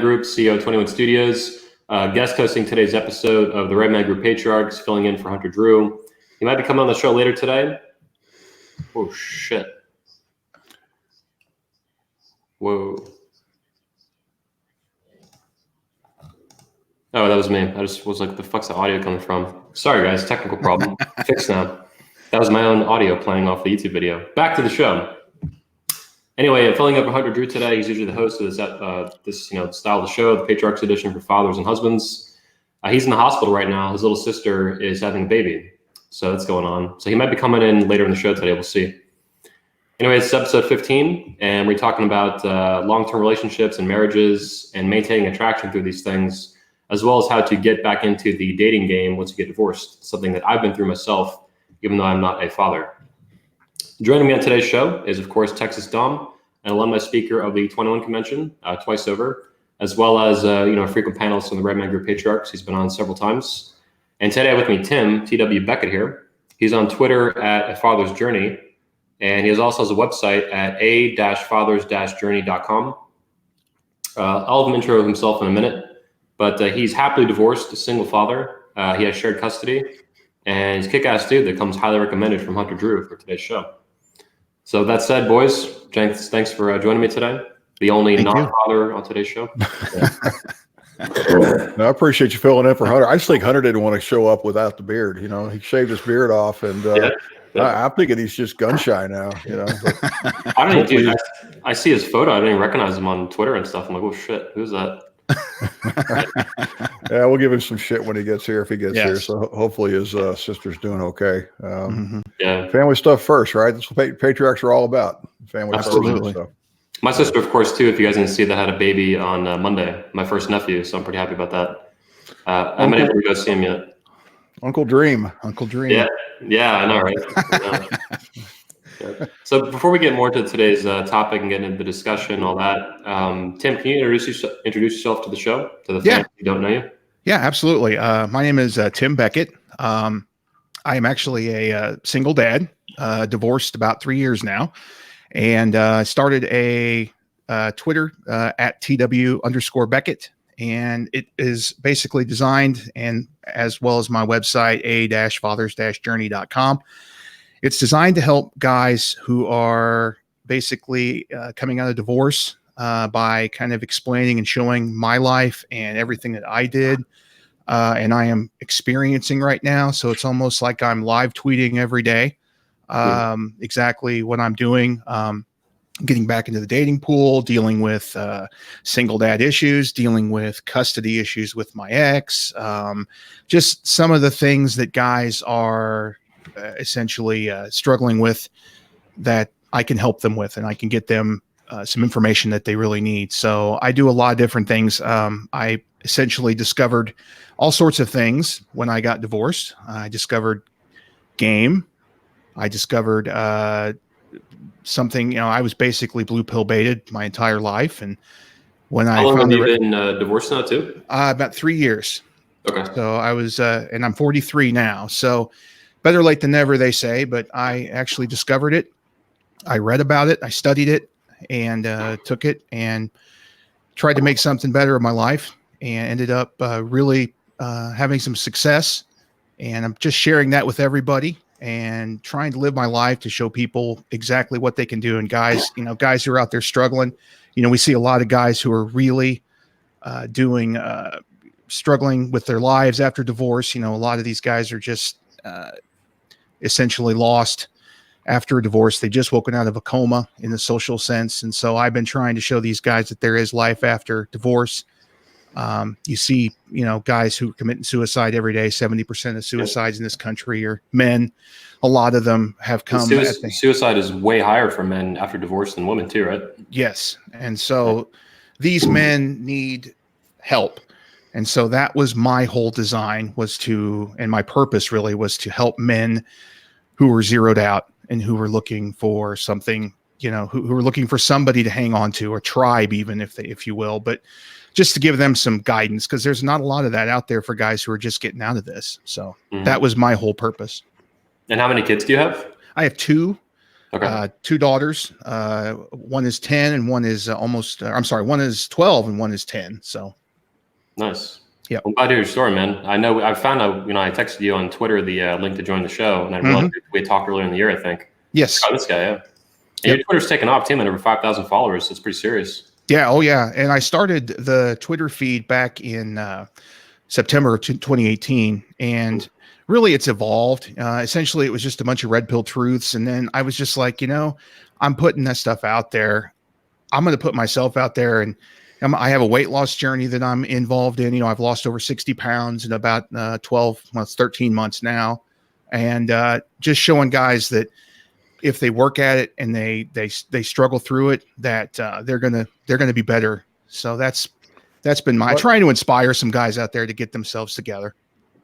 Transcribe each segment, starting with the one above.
Group, CEO of 21 Studios, guest hosting today's episode of the Red Man Group Patriarchs, filling in for Hunter Drew. He might be coming on the show later today. Oh, shit. Whoa. Oh, that was me. I just was like, the fuck's the audio coming from? Sorry, guys, technical problem. Fixed now. That was my own audio playing off the YouTube video. Back to the show. Anyway, I'm filling up for Hunter Drew today. He's usually the host of this style of the show, the Patriarchs Edition for fathers and husbands. He's in the hospital right now. His little sister is having a baby, so that's going on. So he might be coming in later in the show today. We'll see. Anyway, it's episode 15, and we're talking about long-term relationships and marriages and maintaining attraction through these things, as well as how to get back into the dating game once you get divorced, something that I've been through myself, even though I'm not a father. Joining me on today's show is, of course, Texas Dom, an alumni speaker of the 21 Convention twice over, as well as a frequent panelist on the Red Man Group Patriarchs. He's been on several times. And today with me, Tim, T.W. Beckett here. He's on Twitter at A Father's Journey, and he also has a website at a-fathers-journey.com. I'll have him intro himself in a minute, but he's happily divorced, a single father. He has shared custody, and he's a kick-ass dude that comes highly recommended from Hunter Drew for today's show. So that said, boys, thanks for joining me today. The only non-father on today's show. No, I appreciate you filling in for Hunter. I just think Hunter didn't want to show up without the beard. He shaved his beard off, and I'm thinking he's just gun shy now. I don't even do. I see his photo. I didn't even recognize him on Twitter and stuff. I'm like, oh shit, who's that? Yeah, we'll give him some shit when he gets here, if he gets here. So hopefully his sister's doing okay. Family stuff first, right? That's what patriarchs are all about. Family Absolutely. First. So. My sister, of course, too. If you guys didn't see, that had a baby on Monday. My first nephew, so I'm pretty happy about that. I haven't been able to go see him yet. Uncle Dream. Yeah, I know, right? So before we get more to today's topic and get into the discussion, all that, Tim, can you introduce yourself to the show, to the fans who don't know you? Yeah, absolutely. My name is Tim Beckett. I am actually a single dad, divorced about 3 years now, and started a Twitter at TW_Beckett, and it is basically designed, and as well as my website, a-fathers-journey.com. It's designed to help guys who are basically coming out of divorce by kind of explaining and showing my life and everything that I did and I am experiencing right now. So it's almost like I'm live tweeting every day exactly what I'm doing, getting back into the dating pool, dealing with single dad issues, dealing with custody issues with my ex, just some of the things that guys are essentially struggling with that I can help them with, and I can get them some information that they really need. So I do a lot of different things. I essentially discovered all sorts of things when I got divorced. I discovered game. I discovered something, I was basically blue pill baited my entire life. And when How long have you been divorced now too? About 3 years. Okay. So I was, and I'm 43 now. So better late than never, they say, but I actually discovered it. I read about it. I studied it and took it and tried to make something better of my life, and ended up really having some success. And I'm just sharing that with everybody and trying to live my life to show people exactly what they can do. And guys, guys who are out there struggling, we see a lot of guys who are really struggling with their lives after divorce. A lot of these guys are just essentially lost after a divorce. They just woken out of a coma in the social sense. And so I've been trying to show these guys that there is life after divorce. You see, guys who commit suicide every day. 70% of suicides in this country are men. A lot of them have come. Suicide is way higher for men after divorce than women too, right? Yes. And so these men need help. And so that was my whole design, and my purpose really was to help men who were zeroed out and who were looking for something, who were looking for somebody to hang on to, or tribe, even if you will, but just to give them some guidance, because there's not a lot of that out there for guys who are just getting out of this. So that was my whole purpose. And how many kids do you have? I have 2. Okay. 2 daughters. One is 10 and one is one is 12 and one is 10. So nice. Yeah. I'm glad to hear your story, man. I know I found out, I texted you on Twitter the link to join the show, and I realized we talked earlier in the year, I think. Yes. Oh, this guy, yeah. And your Twitter's taken off, Tim, and over 5,000 followers. It's pretty serious. Yeah. Oh, yeah. And I started the Twitter feed back in September 2018, and really it's evolved. Essentially, it was just a bunch of red pill truths, and then I was just like, I'm putting that stuff out there. I'm going to put myself out there, and I have a weight loss journey that I'm involved in. I've lost over 60 pounds in about 13 months now. And just showing guys that if they work at it and they struggle through it, that they're going to be better. So that's been trying to inspire some guys out there to get themselves together.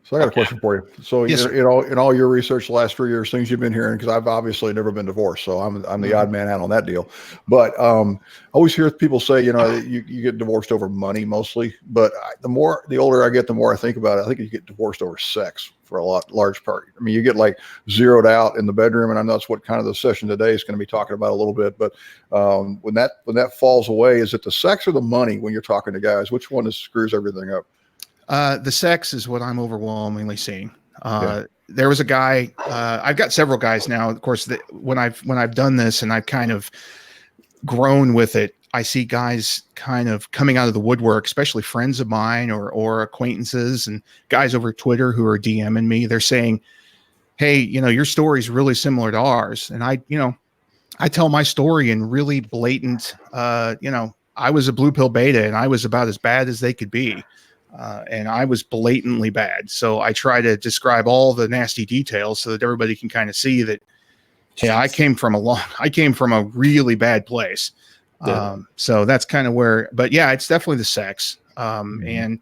So I got a question for you. So yes, in all your research the last 3 years, things you've been hearing, because I've obviously never been divorced, so I'm the odd man out on that deal. But I always hear people say, you get divorced over money mostly. But the older I get, the more I think about it. I think you get divorced over sex for large part. I mean, you get like zeroed out in the bedroom, and I know that's what kind of the session today is going to be talking about a little bit. But when that falls away, is it the sex or the money when you're talking to guys? Which one screws everything up? The sex is what I'm overwhelmingly seeing. There was a guy, I've got several guys now, of course, that when I've done this and I've kind of grown with it, I see guys kind of coming out of the woodwork, especially friends of mine or acquaintances and guys over Twitter who are DMing me. They're saying, hey, your story is really similar to ours. And I tell my story in really blatant, I was a blue pill beta and I was about as bad as they could be. And I was blatantly bad. So I try to describe all the nasty details so that everybody can kind of see that, hey, I came from a really bad place. Yeah. So that's kind of where, but yeah, it's definitely the sex. And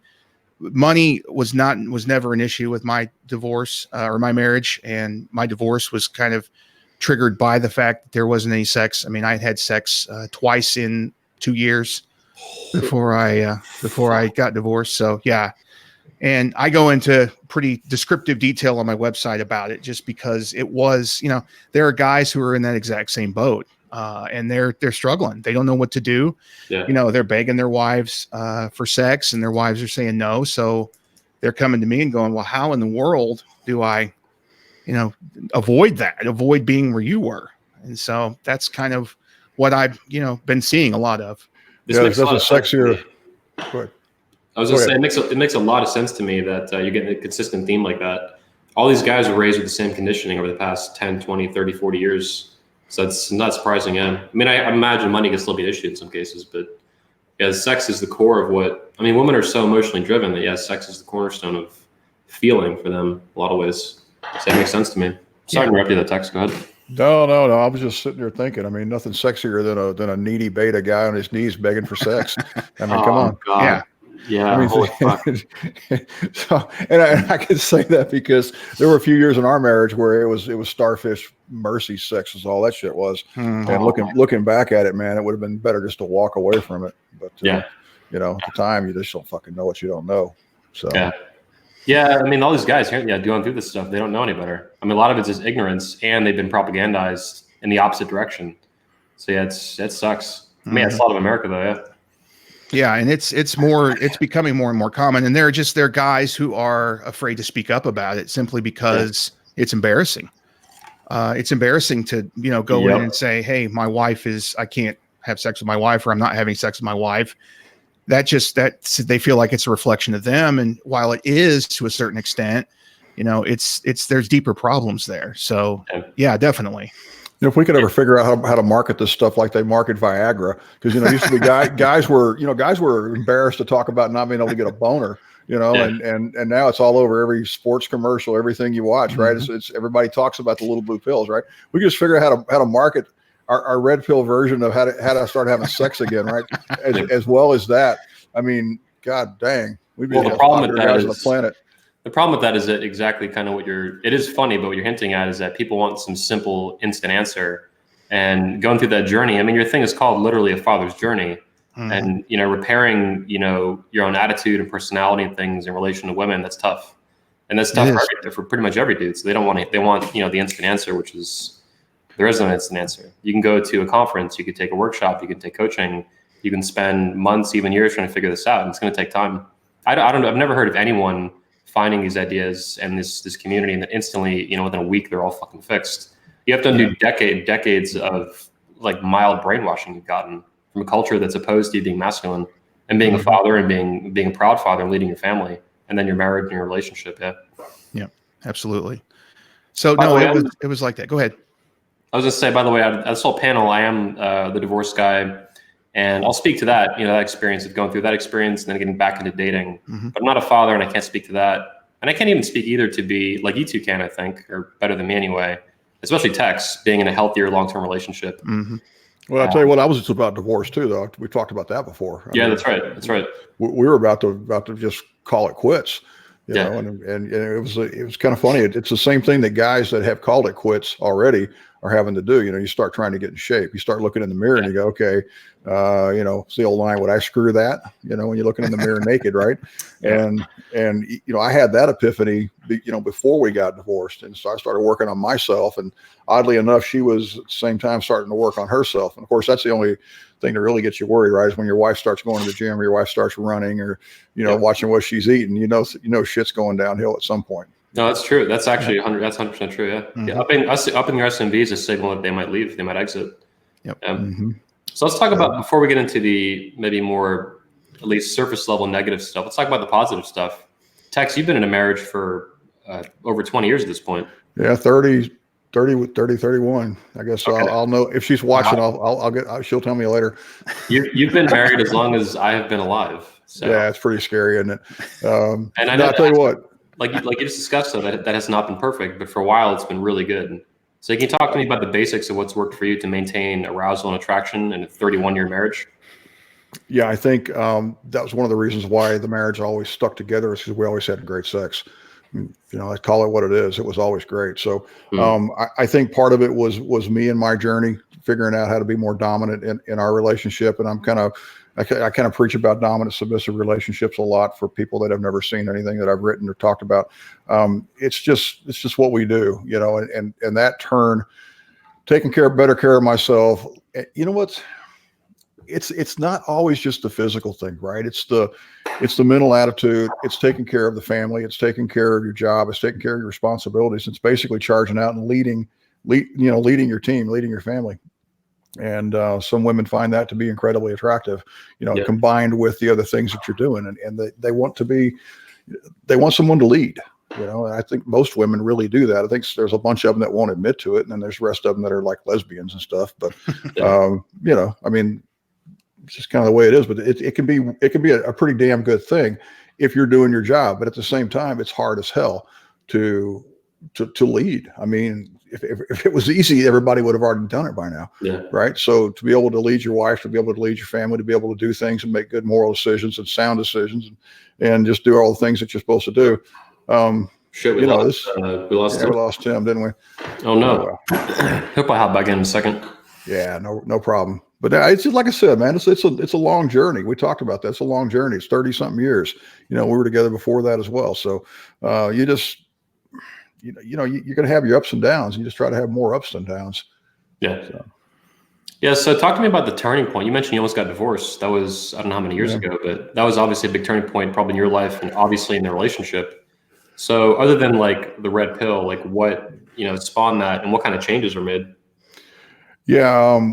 money was never an issue with my divorce or my marriage. And my divorce was kind of triggered by the fact that there wasn't any sex. I mean, I had sex twice in 2 years before I got divorced. So yeah. And I go into pretty descriptive detail on my website about it just because it was, there are guys who are in that exact same boat. And they're struggling. They don't know what to do. Yeah. They're begging their wives for sex and their wives are saying no. So they're coming to me and going, well, how in the world do I, avoid being where you were? And so that's kind of what I've, been seeing a lot of. This makes a lot of sexier. Go ahead. I was going to say, it makes a lot of sense to me that you're getting a consistent theme like that. All these guys were raised with the same conditioning over the past 10, 20, 30, 40 years. So it's not surprising. I mean, I imagine money can still be an issue in some cases, but yeah, sex is the core of women are so emotionally driven that sex is the cornerstone of feeling for them a lot of ways. So that makes sense to me. Sorry to interrupt you, that text. Go ahead. No. I was just sitting there thinking. I mean, nothing sexier than a needy beta guy on his knees begging for sex. I mean, come on. God. Yeah. I mean, so, and I can say that because there were a few years in our marriage where it was starfish mercy sex is all that shit was. And looking back at it, man, it would have been better just to walk away from it. But at the time, you just don't fucking know what you don't know. So yeah. I mean, all these guys going through this stuff, they don't know any better. I mean, a lot of it's just ignorance, and they've been propagandized in the opposite direction. So it sucks. I mean, it's a lot of America though. Yeah. Yeah, and it's becoming more and more common, and there are guys who are afraid to speak up about it simply because it's embarrassing. It's embarrassing to go in and say, "Hey, my wife I can't have sex with my wife," or "I'm not having sex with my wife." That they feel like it's a reflection of them, and while it is to a certain extent, there's deeper problems there. So yeah, definitely. If we could ever figure out how to market this stuff like they market Viagra, because used to be guys were embarrassed to talk about not being able to get a boner, and now it's all over every sports commercial, everything you watch, right? It's everybody talks about the little blue pills, right? We just figure out how to market our red pill version of how to start having sex again, right? As well as that. I mean, God dang, we'd be the problem with guys on the planet. The problem with that is that exactly kind of it is funny, but what you're hinting at is that people want some simple, instant answer. And going through that journey, I mean, your thing is called literally a father's journey. And, repairing, your own attitude and personality and things in relation to women, that's tough. And that's tough for pretty much every dude. So they want the instant answer, which is There is no instant answer. You can go to a conference, you could take a workshop, you could take coaching, you can spend months, even years trying to figure this out. And it's going to take time. I don't know. I've never heard of anyone finding these ideas and this community and then instantly, within a week, they're all fucking fixed. You have to undo decades of like mild brainwashing you've gotten from a culture that's opposed to you being masculine and being a father and being a proud father and leading your family. And then your marriage and your relationship. Yeah, absolutely. So no, it was like that. Go ahead. I was going to say, by the way, at this whole panel, I am the divorce guy, and I'll speak to that, that experience of going through that experience and then getting back into dating. But I'm not a father, and I can't speak to that. And I can't even speak either to be like you two can, I think, or better than me anyway, especially Tex, being in a healthier long-term relationship. Well, I'll tell you what, I was just about divorce too, though. We talked about that before. I mean, that's right. That's right. We were about to just call it quits. You know, and it was kind of funny. It's the same thing that guys that have called it quits already are having to do. You start trying to get in shape. You start looking in the mirror and you go, okay, it's the old line, would I screw that? When you're looking in the mirror naked, right? And I had that epiphany, before we got divorced. And so I started working on myself. And oddly enough, she was at the same time starting to work on herself. And of course, that's the only thing that really gets you worried, right? Is when your wife starts going to the gym or your wife starts running or, watching what she's eating, shit's going downhill at some point. No, that's true. That's actually 100% true. Yeah. Yeah. Upping your SMV is a signal that they might leave, they might exit. Yep. So let's talk about, before we get into the maybe more, at least surface level negative stuff, let's talk about the positive stuff. Tex, you've been in a marriage for over 20 years at this point. Yeah, 31. I guess okay. I'll know if she's watching. Wow. She'll tell me later. You've been married as long as I have been alive. So. Yeah, it's pretty scary, isn't it? And I know. I'll tell you what. Like you just discussed, though, that has not been perfect, but for a while it's been really good. So can you talk to me about the basics of what's worked for you to maintain arousal and attraction in a 31-year marriage? Yeah, I think that was one of the reasons why the marriage always stuck together, is because we always had great sex. I call it what it is. It was always great. So I think part of it was me and my journey, figuring out how to be more dominant in our relationship. And I kind of preach about dominant submissive relationships a lot for people that have never seen anything that I've written or talked about. It's just what we do, and that turn, taking better care of myself. It's not always just the physical thing, right? It's the mental attitude. It's taking care of the family. It's taking care of your job. It's taking care of your responsibilities. It's basically charging out and leading your team, leading your family. And some women find that to be incredibly attractive, combined with the other things that you're doing. And they want someone to lead, and I think most women really do that. I think there's a bunch of them that won't admit to it. And then there's the rest of them that are like lesbians and stuff. But, it's just kind of the way it is, but it can be a pretty damn good thing if you're doing your job. But at the same time, it's hard as hell to lead. I mean, if it was easy, everybody would have already done it by now. Yeah. Right. So to be able to lead your wife, to be able to lead your family, to be able to do things and make good moral decisions and sound decisions and just do all the things that you're supposed to do. We lost Tim, didn't we? Oh no. Hope I hop back in a second. Yeah, no problem. But it's just like I said, man, it's a long journey. We talked about that. It's a long journey. It's 30 something years. We were together before that as well. So you're going to have your ups and downs. You just try to have more ups and downs. Yeah. So talk to me about the turning point. You mentioned you almost got divorced. That was, I don't know how many years ago, but that was obviously a big turning point probably in your life and obviously in the relationship. So other than like the red pill, like what, spawned that and what kind of changes were made? Yeah.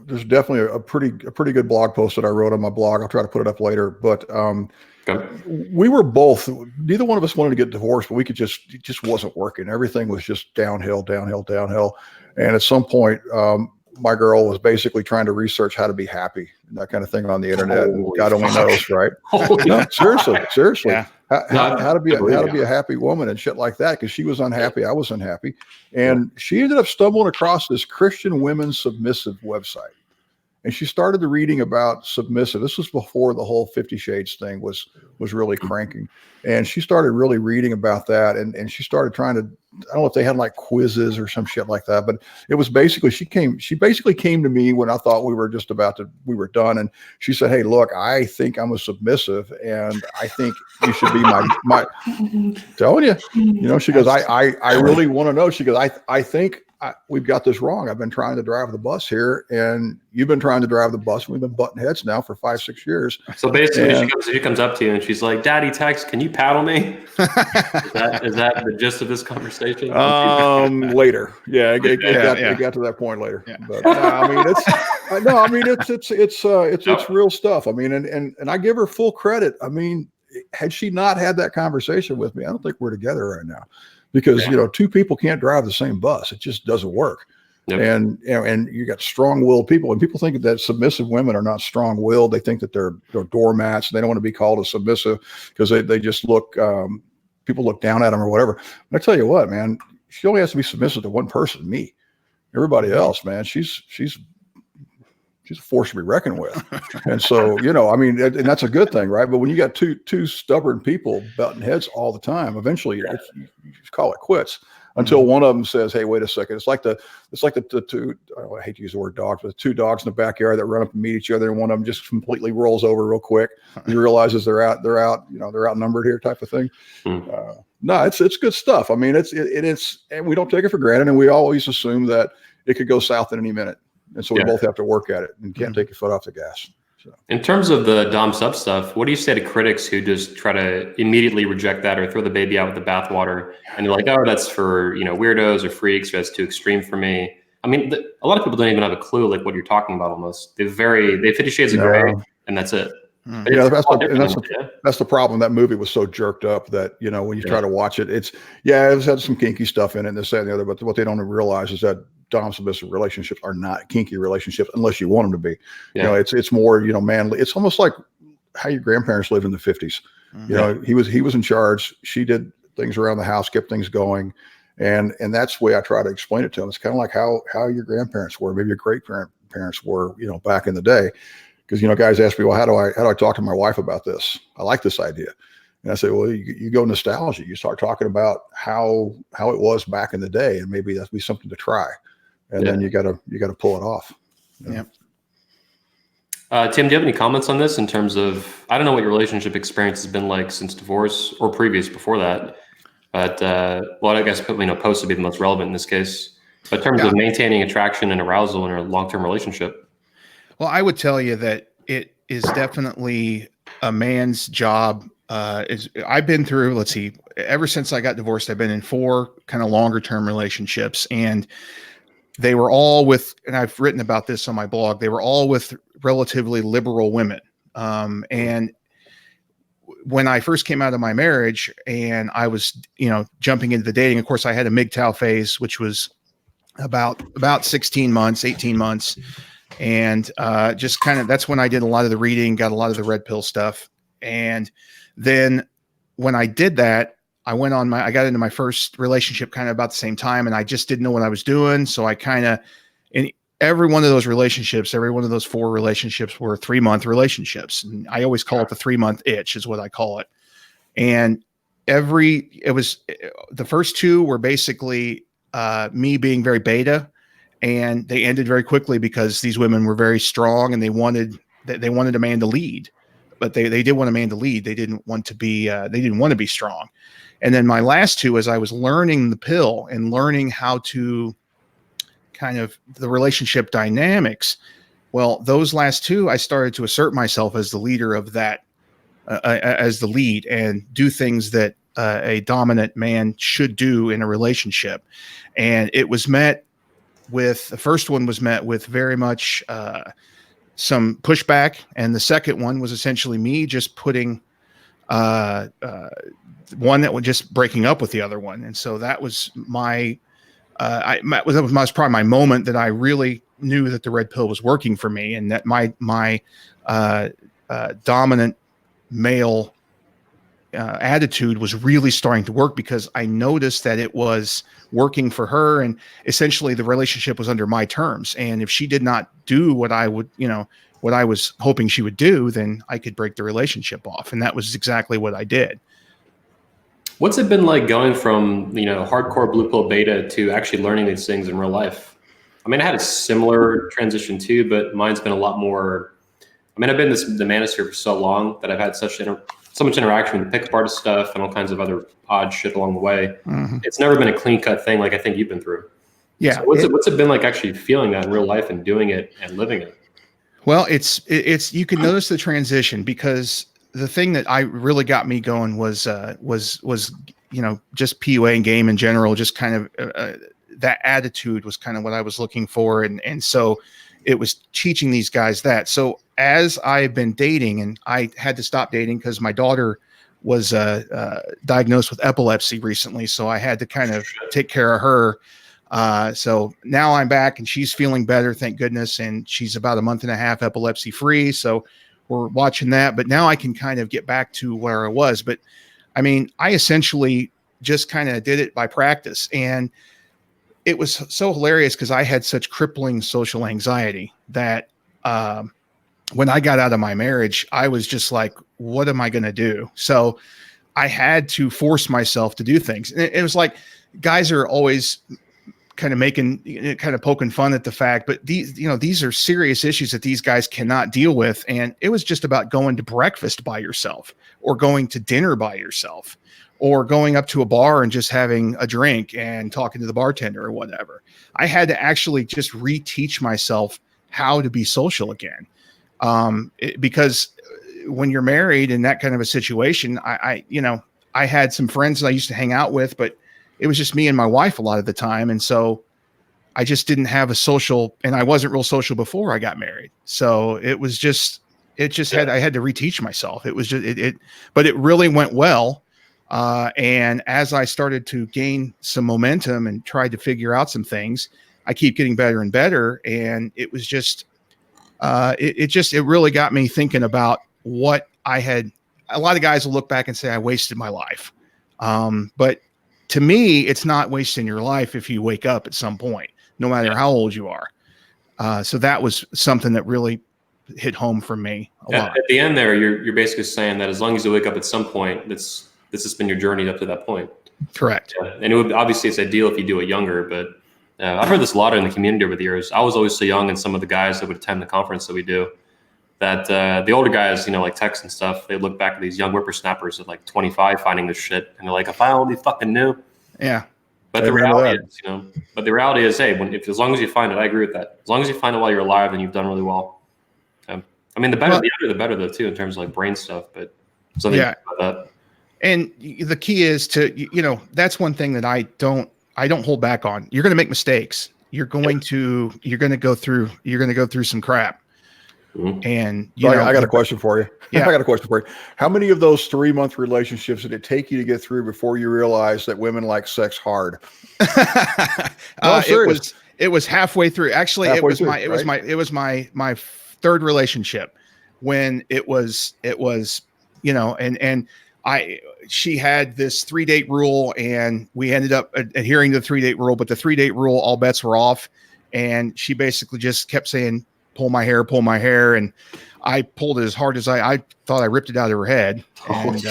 There's definitely a pretty good blog post that I wrote on my blog. I'll try to put it up later, but we were both, neither one of us wanted to get divorced, but it just wasn't working. Everything was just downhill. And at some point, my girl was basically trying to research how to be happy and that kind of thing on the internet. God only knows, right? No, seriously. Yeah. How to be a happy woman and shit like that, because she was unhappy, I was unhappy, and she ended up stumbling across this Christian women's submissive website, and she started reading about submissive. This was before the whole 50 Shades thing was really cranking, and she started really reading about that, and she started trying to, I don't know if they had like quizzes or some shit like that, but it was basically, she basically came to me when I thought we were done. And she said, "Hey, look, I think I'm a submissive and I think you should be my telling you, she goes, I really want to know." She goes, I think we've got this wrong. I've been trying to drive the bus here, and you've been trying to drive the bus. And we've been butting heads now for 5-6 years. So basically, she comes up to you and she's like, "Daddy, text, can you paddle me?" Is that the gist of this conversation? Later, it got to that point later. Yeah. But it's real stuff. I mean, and I give her full credit. I mean, had she not had that conversation with me, I don't think we're together right now, because two people can't drive the same bus. It just doesn't work. Yep. And you got strong-willed people, and people think that submissive women are not strong-willed. They think that they're doormats. They don't want to be called a submissive because they just look. People look down at them or whatever. But I tell you what, man, she only has to be submissive to one person, me. Everybody else, man, she's a force to be reckoned with. And so, I mean, and that's a good thing, right? But when you got two stubborn people butting heads all the time, eventually you just call it quits until one of them says, "Hey, wait a second." It's like the two, I hate to use the word dogs, but the two dogs in the backyard that run up and meet each other, and one of them just completely rolls over real quick. And he realizes they're outnumbered here, type of thing. No, it's good stuff. I mean, it's and we don't take it for granted, and we always assume that it could go south at any minute. And so we both have to work at it and can't take your foot off the gas. So. In terms of the Dom sub stuff, what do you say to critics who just try to immediately reject that or throw the baby out with the bathwater, and they're like, "Oh, that's for weirdos or freaks, or that's too extreme for me"? I mean, a lot of people don't even have a clue like what you're talking about. Almost they 50 Shades of Grey, and that's it. That's the problem. That movie was so jerked up that when you try to watch it, it had some kinky stuff in it and this, that, and the other. But what they don't realize is that Dom submissive relationships are not kinky relationships unless you want them to be. It's more manly. It's almost like how your grandparents lived in the 50s. He was in charge. She did things around the house, kept things going, and that's the way I try to explain it to them. It's kind of like how your grandparents were, maybe your great parents were, back in the day. Because guys ask me, well, how do I talk to my wife about this? I like this idea, and I say, well, you go nostalgia. You start talking about how it was back in the day, and maybe that'd be something to try. And then you gotta pull it off. Yeah. Tim, do you have any comments on this in terms of, I don't know what your relationship experience has been like since divorce or previous before that, but I guess post would be the most relevant in this case. But in terms of maintaining attraction and arousal in a long-term relationship. Well, I would tell you that it is definitely a man's job. I've been through, ever since I got divorced, I've been in 4 kind of longer term relationships, and they were all and I've written about this on my blog, they were all with relatively liberal women. And when I first came out of my marriage and I was, jumping into the dating, of course I had a MGTOW phase, which was about 16 months, 18 months. And just kind of, that's when I did a lot of the reading, got a lot of the red pill stuff. And then when I did that, I got into my first relationship kind of about the same time, and I just didn't know what I was doing. So I in every one of those relationships, every one of those 4 relationships were 3-month relationships. And I always call it the 3-month itch is what I call it. And the first 2 were basically me being very beta. And they ended very quickly because these women were very strong and they wanted a man to lead, but they did want a man to lead. They didn't want to be strong. And then my last 2, as I was learning the pill and learning how to kind of the relationship dynamics. Well, those last 2, I started to assert myself as the leader of that, as the lead, and do things that a dominant man should do in a relationship. And it was met with, the first one was met with very much some pushback, and the second one was essentially me just putting one that was just breaking up with the other one. And so that was that was probably my moment that I really knew that the red pill was working for me, and that my dominant male attitude was really starting to work, because I noticed that it was working for her, and essentially the relationship was under my terms. And if she did not do what I was hoping she would do, then I could break the relationship off. And that was exactly what I did. What's it been like going from, hardcore blue pill beta to actually learning these things in real life? I mean, I had a similar transition too, but mine's been a lot more. I mean, I've been the manosphere for so long that I've had so much interaction with the pickup artist stuff and all kinds of other odd shit along the way. Mm-hmm. It's never been a clean cut thing like I think you've been through. Yeah. So what's it been like actually feeling that in real life and doing it and living it? Well, it's you can notice the transition, because the thing that I really got me going was just PUA and game in general, just kind of that attitude was kind of what I was looking for, and so it was teaching these guys that. So as I've been dating, and I had to stop dating because my daughter was diagnosed with epilepsy recently, so I had to kind of take care of her. So now I'm back and she's feeling better, thank goodness. And she's about a month and a half epilepsy free. So we're watching that, but now I can kind of get back to where I was. But I mean, I essentially just kind of did it by practice. And it was so hilarious because I had such crippling social anxiety that, when I got out of my marriage, I was just like, what am I going to do? So I had to force myself to do things. And it was like, guys are always kind of poking fun at the fact, but these are serious issues that these guys cannot deal with. And it was just about going to breakfast by yourself, or going to dinner by yourself, or going up to a bar and just having a drink and talking to the bartender or whatever. I had to actually just reteach myself how to be social again. Because when you're married in that kind of a situation, I had some friends that I used to hang out with, but it was just me and my wife a lot of the time. And so I just didn't have a social, and I wasn't real social before I got married. So I had to reteach myself. It was just, but it really went well. And as I started to gain some momentum and tried to figure out some things, I keep getting better and better. And it was just, it really got me thinking about what I had. A lot of guys will look back and say, I wasted my life. But to me, it's not wasting your life if you wake up at some point, no matter how old you are. So that was something that really hit home for me a lot. At the end there, you're basically saying that as long as you wake up at some point, this has been your journey up to that point. Correct. And obviously it's ideal if you do it younger, but I've heard this a lot in the community over the years. I was always so young, and some of the guys that would attend the conference that we do, that the older guys, like Tex and stuff, they look back at these young whippersnappers at like 25 finding this shit, and they're like, if I only fucking knew. Yeah. But the reality is, hey, as long as you find it, I agree with that. As long as you find it while you're alive, then you've done really well. I mean, the younger, the better though too, in terms of like brain stuff. But something about that. And the key is to, that's one thing that I don't hold back on. You're going to make mistakes. You're going to go through some crap. Mm-hmm. And I got a question for you. Yeah. I got a question for you. How many of those 3-month relationships did it take you to get through before you realized that women like sex hard? It was halfway through. Actually, it was my third relationship when it was, she had this 3-date rule, and we ended up adhering to the 3-date rule, but the 3-date rule, all bets were off. And she basically just kept saying, pull my hair. And I pulled it as hard as I thought I ripped it out of her head. And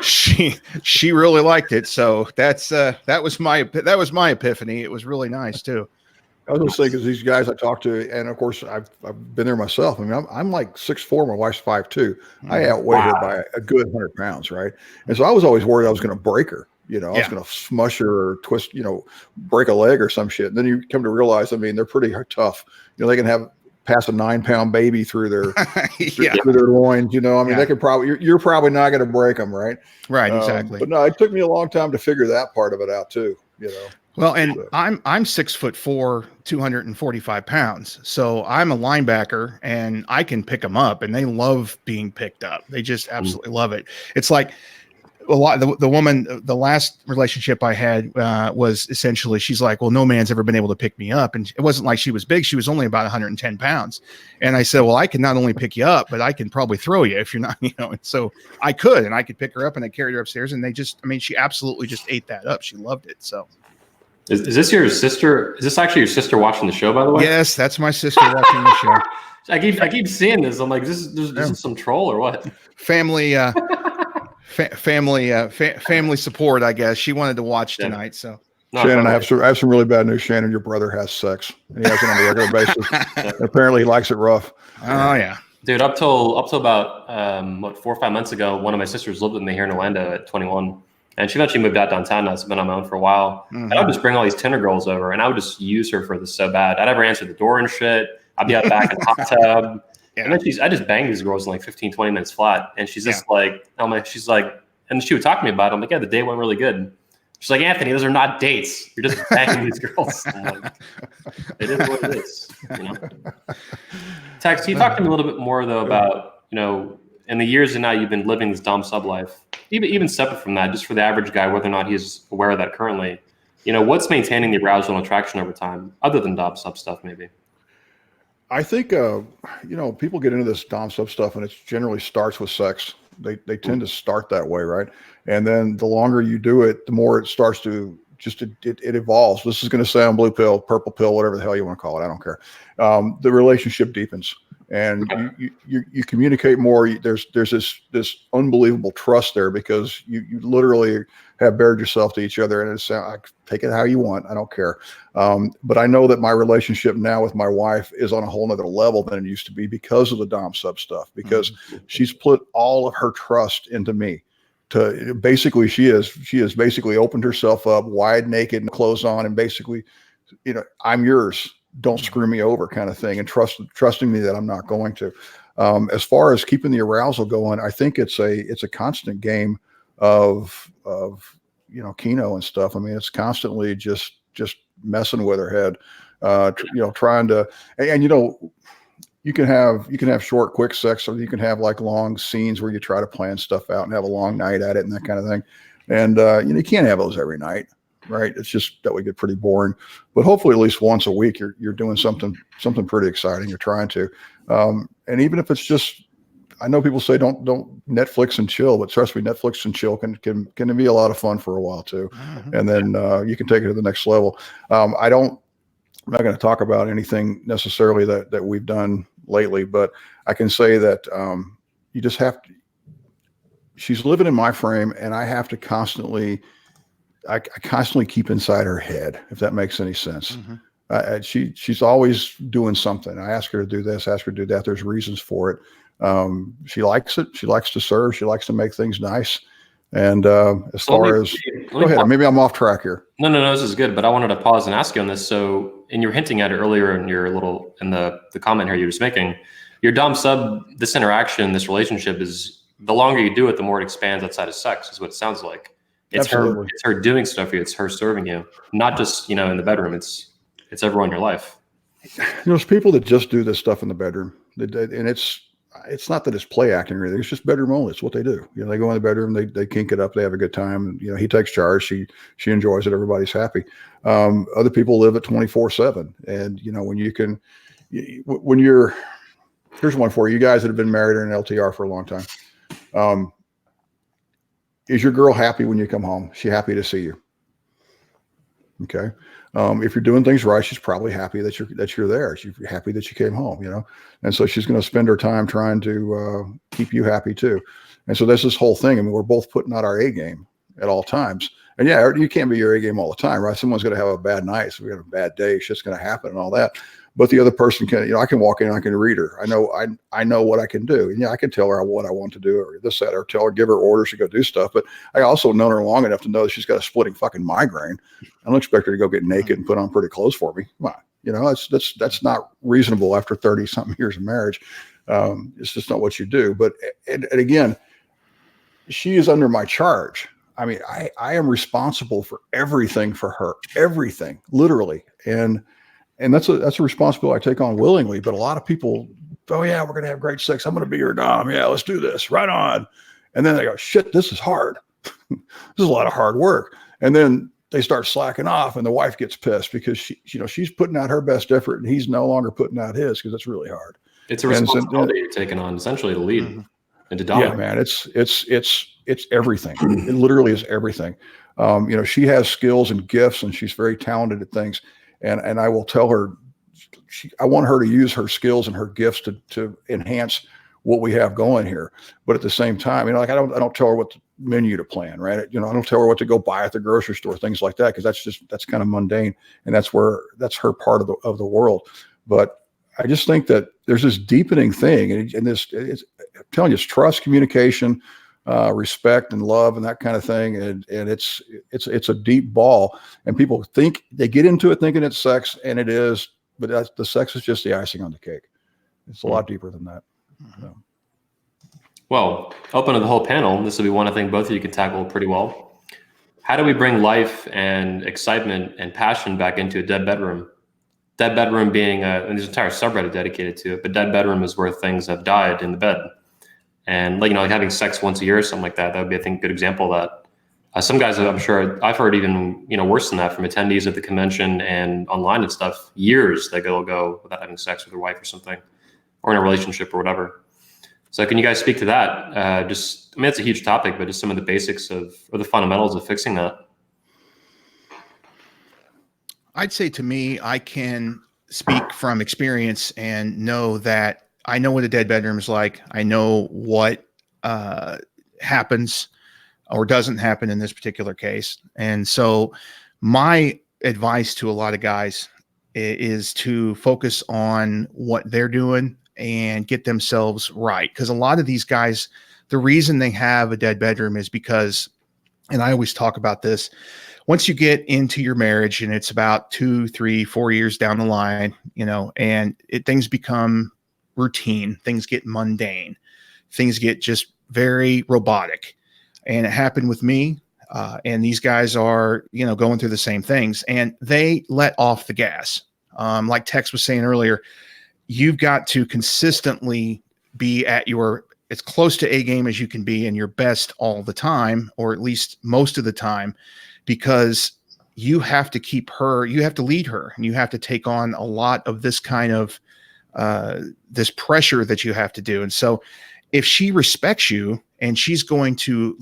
she really liked it. So that was my epiphany. It was really nice too. I was going to say, because these guys I talked to, and of course I've been there myself. I mean, I'm like 6'4", my wife's 5'2". I outweigh her by a good 100 pounds, right? And so I was always worried I was going to break her. I was going to smush her or twist, break a leg or some shit. And then you come to realize, I mean, they're pretty tough. They can pass a 9-pound baby through their through their loins. I mean, they could probably you're probably not going to break them, right? Right, exactly. But no, it took me a long time to figure that part of it out too. Well, and so. I'm 6'4", 245 pounds. So I'm a linebacker, and I can pick them up, and they love being picked up. They just absolutely love it. It's like a lot. The woman, the last relationship I had was essentially, she's like, well, no man's ever been able to pick me up. And it wasn't like she was big. She was only about 110 pounds. And I said, well, I can not only pick you up, but I can probably throw you if you're not, And so I could pick her up, and I carried her upstairs, and she absolutely just ate that up. She loved it. So. Is this your sister? Is this actually your sister watching the show, by the way? Yes, that's my sister watching the show. I keep seeing this. I'm like, this is some troll or what? Family support, I guess. She wanted to watch tonight, so. Shannon, I have some really bad news. Shannon, your brother has sex, and he has it on a regular basis. And apparently, he likes it rough. Oh yeah, dude. Up till about 4 or 5 months ago, one of my sisters lived with me here in Orlando at 21. And she eventually moved out downtown now. It's been on my own for a while. And I would just bring all these Tinder girls over, and I would just use her for this so bad. I'd never answer the door and shit. I'd be out back in the hot tub. And then I just banged these girls in like 15, 20 minutes flat. And she's just like, she's like, and she would talk to me about it. I'm like, yeah, the date went really good. She's like, Anthony, those are not dates. You're just banging these girls. I'm like, it is what it is, you know? Tex, can you talk to me a little bit more though about, you know, in the years and now you've been living this dom sub life, even separate from that, just for the average guy, whether or not he's aware of that currently, you know, what's maintaining the arousal and attraction over time, other than dom sub stuff, maybe? I think, you know, people get into this dom sub stuff and it generally starts with sex. They tend to start that way, right? And then the longer you do it, the more it starts to it evolves. This is going to sound blue pill, purple pill, whatever the hell you want to call it. I don't care. The relationship deepens, and you communicate more. There's this unbelievable trust there because you literally have bared yourself to each other, and it's take it how you want. I don't care. But I know that my relationship now with my wife is on a whole nother level than it used to be because of the dom sub stuff, because she's put all of her trust into me. To basically, she has basically opened herself up wide naked and clothes on, and basically, you know, I'm yours, don't screw me over kind of thing, and trusting me that I'm not going to. As far as keeping the arousal going, I think it's a constant game of you know, Keno and stuff. I mean, it's constantly just messing with her head, you know, trying to, and you know, you can have short, quick sex, or you can have like long scenes where you try to plan stuff out and have a long night at it and that kind of thing. And you know, you can't have those every night, right? It's just that would get pretty boring. But hopefully, at least once a week, you're doing something pretty exciting. You're trying to, and even if it's just, I know people say don't Netflix and chill, but trust me, Netflix and chill can be a lot of fun for a while too, and then you can take it to the next level. I'm not going to talk about anything necessarily that we've done lately, but I can say that you just have to, she's living in my frame, and I have to constantly keep inside her head, if that makes any sense. She's always doing something. I ask her to do this, ask her to do that. There's reasons for it. She likes it. She likes to serve. She likes to make things nice. And as far as, go ahead, maybe I'm off track here. No, this is good. But I wanted to pause and ask you on this. So, and you're hinting at it earlier in the comment here you were just making, your dom sub, this interaction, this relationship is, the longer you do it, the more it expands outside of sex, is what it sounds like. It's her doing stuff for you. It's her serving you, not just, you know, in the bedroom. It's everyone in your life. There's people that just do this stuff in the bedroom, and it's not that it's play acting or anything. It's just bedroom only. It's what they do. You know, they go in the bedroom, they kink it up, they have a good time. And, you know, he takes charge. She enjoys it. Everybody's happy. Other people live at 24/7. And, you know, here's one for you guys that have been married or in LTR for a long time. Is your girl happy when you come home? She happy to see you? Okay. If you're doing things right, she's probably happy that you're there. She's happy that you came home, you know? And so she's going to spend her time trying to keep you happy too. And so there's this whole thing. I mean, we're both putting out our A game at all times. And yeah, you can't be your A game all the time, right? Someone's going to have a bad night. So we have a bad day. Shit's going to happen and all that. But the other person can, you know, I can walk in and I can read her. I know what I can do. And yeah, I can tell her what I want to do or this, that, or give her orders to go do stuff. But I also known her long enough to know that she's got a splitting fucking migraine. I don't expect her to go get naked and put on pretty clothes for me. Come on. You know, that's not reasonable after 30 something years of marriage. It's just not what you do. But, and again, she is under my charge. I mean, I am responsible for everything for her, everything, literally. And that's a responsibility I take on willingly. But a lot of people, oh yeah, we're going to have great sex. I'm going to be your dom. Yeah, let's do this. Right on. And then they go, shit, this is hard. This is a lot of hard work. And then they start slacking off, and the wife gets pissed because she's putting out her best effort, and he's no longer putting out his because it's really hard. It's a responsibility you're taking on, essentially, to lead and to dominate. Yeah, man, it's everything. It literally is everything. You know, she has skills and gifts, and she's very talented at things. And I will tell her, I want her to use her skills and her gifts to enhance what we have going here. But at the same time, you know, like I don't tell her what menu to plan, right? You know, I don't tell her what to go buy at the grocery store, things like that, because that's kind of mundane, and that's her part of the world. But I just think that there's this deepening thing, and I'm telling you, it's trust, communication, respect and love and that kind of thing. And it's a deep ball, and people think they get into it thinking it's sex, and it is, but the sex is just the icing on the cake. It's a lot deeper than that. So. Well, open to the whole panel. This will be one I think both of you can tackle pretty well. How do we bring life and excitement and passion back into a dead bedroom? Dead bedroom being and there's an entire subreddit dedicated to it, but dead bedroom is where things have died in the bed. And like having sex once a year or something like that, that would be, I think, a good example of that. Some guys, I'm sure I've heard even, worse than that from attendees at the convention and online and stuff, years that they'll go without having sex with their wife or something, or in a relationship or whatever. So can you guys speak to that? It's a huge topic, but just some of the basics or the fundamentals of fixing that. I'd say to me, I can speak from experience and know that I know what a dead bedroom is like. I know what happens or doesn't happen in this particular case. And so my advice to a lot of guys is to focus on what they're doing and get themselves right. Because a lot of these guys, the reason they have a dead bedroom is because, and I always talk about this, once you get into your marriage and it's about 2, 3, 4 years down the line, and things become routine, things get mundane, things get just very robotic. And it happened with me. And these guys are, going through the same things, and they let off the gas. Like Tex was saying earlier, you've got to consistently be at as close to A game as you can be and your best all the time, or at least most of the time, because you have to you have to lead her, and you have to take on a lot of this kind of this pressure that you have to do. And so if she respects you and she's going to,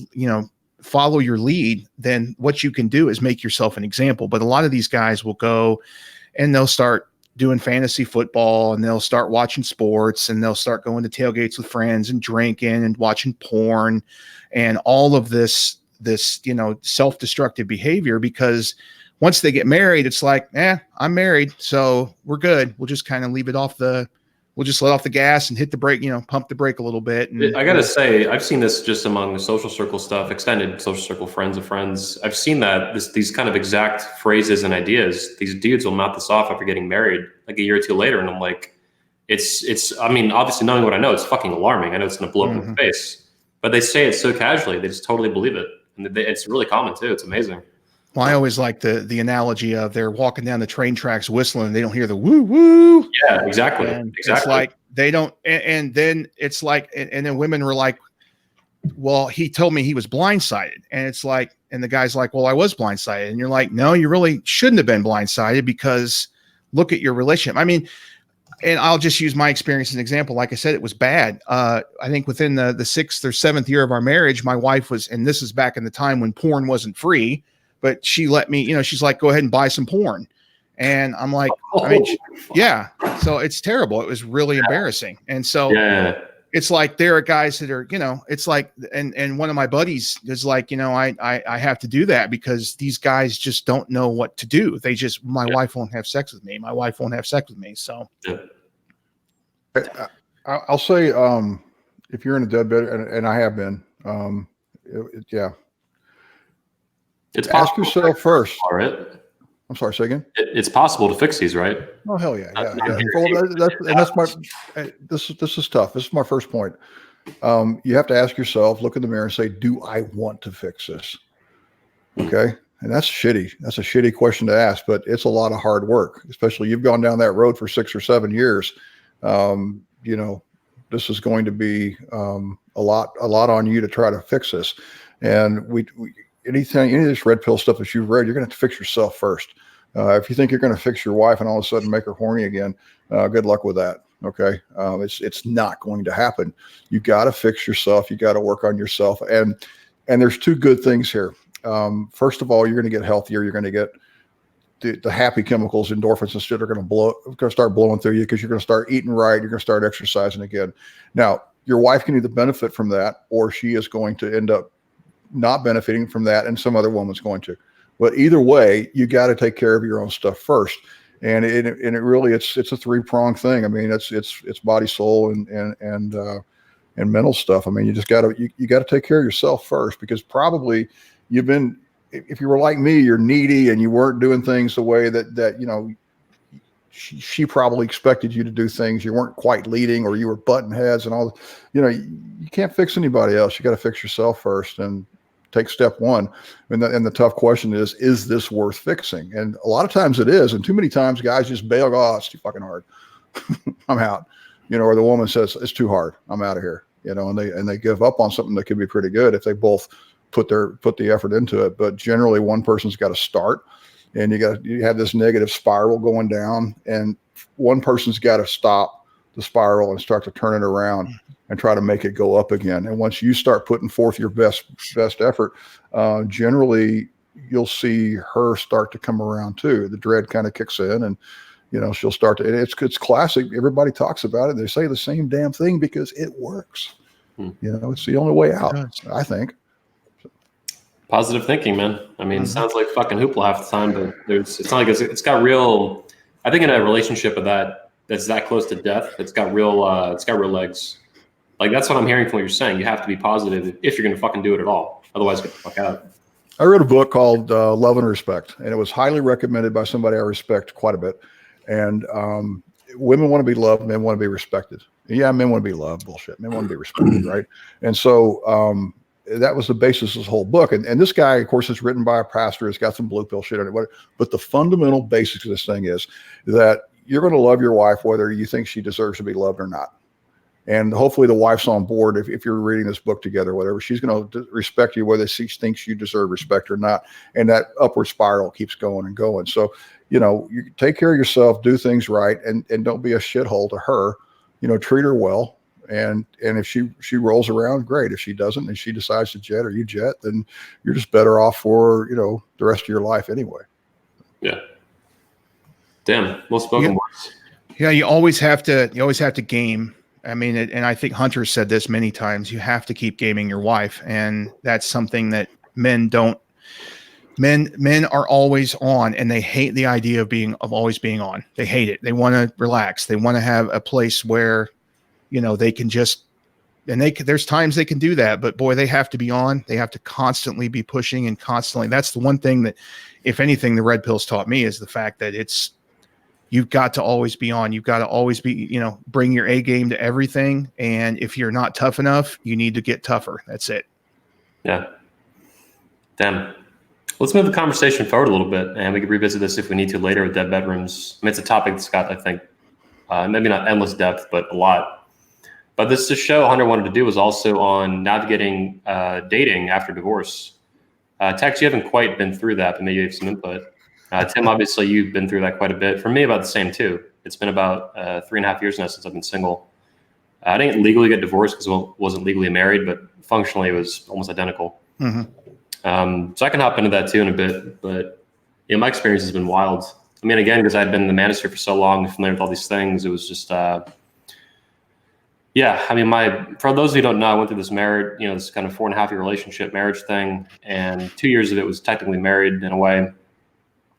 follow your lead, then what you can do is make yourself an example. But a lot of these guys will go and they'll start doing fantasy football, and they'll start watching sports, and they'll start going to tailgates with friends and drinking and watching porn and all of this, self-destructive behavior, because once they get married, it's like, I'm married, so we're good. We'll just kind of we'll just let off the gas and hit the brake, pump the brake a little bit. And I got to say, I've seen this just among the social circle stuff, extended social circle, friends of friends. I've seen that these kind of exact phrases and ideas, these dudes will mouth this off after getting married like a year or two later. And I'm like, obviously knowing what I know, it's fucking alarming. I know it's going to blow up in the face, but they say it so casually. They just totally believe it. And it's really common too. It's amazing. Well, I always like the analogy of they're walking down the train tracks whistling and they don't hear the woo woo. Yeah, exactly. It's like they don't, and then it's like, and then women were like, well, he told me he was blindsided. And it's like, and the guy's like, well, I was blindsided. And you're like, no, you really shouldn't have been blindsided, because look at your relationship. I mean, and I'll just use my experience as an example. Like I said, it was bad. I think within the 6th or 7th year of our marriage, my wife was, and this is back in the time when porn wasn't free, but she let me, she's like, go ahead and buy some porn. And I'm like, yeah. So it's terrible. It was really embarrassing. And so it's like, there are guys that are, it's like, and one of my buddies is like, I have to do that because these guys just don't know what to do. They just, my wife won't have sex with me. My wife won't have sex with me. So I'll say, if you're in a dead bed, and I have been, it's ask yourself first. All right. I'm sorry, say again. It's possible to fix these, right? Oh, hell yeah. This is tough. This is my first point. You have to ask yourself, look in the mirror and say, do I want to fix this? Okay. And that's shitty. That's a shitty question to ask, but it's a lot of hard work, especially you've gone down that road for 6 or 7 years. This is going to be a lot on you to try to fix this. And any of this red pill stuff that you've read, you're going to have to fix yourself first. If you think you're going to fix your wife and all of a sudden make her horny again, good luck with that. Okay. It's not going to happen. You got to fix yourself. You got to work on yourself. And there's 2 good things here. First of all, you're going to get healthier. You're going to get the happy chemicals, endorphins, instead are going to start blowing through you, because you're going to start eating right. You're going to start exercising again. Now, your wife can either benefit from that, or she is going to end up not benefiting from that, and some other woman's going to. But either way, you got to take care of your own stuff first. And it's a 3-pronged thing. I mean, it's body, soul, and and mental stuff. I mean, you just got to you got to take care of yourself first, because probably you've been, if you were like me, you're needy and you weren't doing things the way that you know, she probably expected you to do things. You weren't quite leading, or you were butting heads and all. You know, you can't fix anybody else. You got to fix yourself first and take step one. And the tough question is this worth fixing? And a lot of times it is. And too many times guys just bail, go, oh, it's too fucking hard. I'm out. You know, or the woman says, it's too hard. I'm out of here. You know, and they give up on something that could be pretty good if they both put the effort into it. But generally one person's got to start, and you have this negative spiral going down, and one person's got to stop the spiral and start to turn it around and try to make it go up again. And once you start putting forth your best effort, generally you'll see her start to come around too. The dread kind of kicks in, and you know, she'll start to, it's classic. Everybody talks about it. They say the same damn thing because it works. You know, it's the only way out, I think. Positive thinking, man. I mean, it sounds like fucking hoopla half the time, but it's not like it's got real, I think in a relationship that's that close to death, it's got real legs. Like, that's what I'm hearing from what you're saying. You have to be positive if you're going to fucking do it at all. Otherwise, get the fuck out. I wrote a book called Love and Respect, and it was highly recommended by somebody I respect quite a bit. And women want to be loved, men want to be respected. Yeah, men want to be loved, bullshit. Men want to be respected, right? And so that was the basis of this whole book. And this guy, of course, is written by a pastor. It's got some blue pill shit on it. But the fundamental basics of this thing is that you're going to love your wife whether you think she deserves to be loved or not. And hopefully the wife's on board. If you're reading this book together, whatever, she's going to respect you whether she thinks you deserve respect or not. And that upward spiral keeps going and going. So, you know, you take care of yourself, do things right, and don't be a shithole to her. You know, treat her well. And if she rolls around, great. If she doesn't and she decides to jet or you jet, then you're just better off for, you know, the rest of your life anyway. Yeah. Damn. Well spoken words. Yeah, you always have to game. I mean, and I think Hunter said this many times, you have to keep gaming your wife. And that's something that men don't. Men are always on, and they hate the idea of always being on. They hate it. They want to relax. They want to have a place where, you know, they can just, and there's times they can do that, but boy, they have to be on. They have to constantly be pushing and constantly. That's the one thing that, if anything, the red pills taught me is the fact that you've got to always be on. You've got to always be, you know, bring your A game to everything. And if you're not tough enough, you need to get tougher. That's it. Yeah. Damn. Let's move the conversation forward a little bit, and we can revisit this if we need to later with Dead Bedrooms. I mean, it's a topic that's got, I think, maybe not endless depth, but a lot. But this show Hunter wanted to do was also on navigating dating after divorce. Tex, you haven't quite been through that, but maybe you have some input. Tim, obviously, you've been through that quite a bit. For me, about the same, too. It's been about 3.5 years now since I've been single. I didn't legally get divorced because I wasn't legally married, but functionally it was almost identical. Mm-hmm. So I can hop into that too in a bit, but you know, my experience has been wild. I mean, again, because I'd been in the manosphere for so long, familiar with all these things, it was just, yeah. I mean, for those of you who don't know, I went through this marriage, you know, this kind of 4.5-year relationship marriage thing, and 2 years of it was technically married in a way.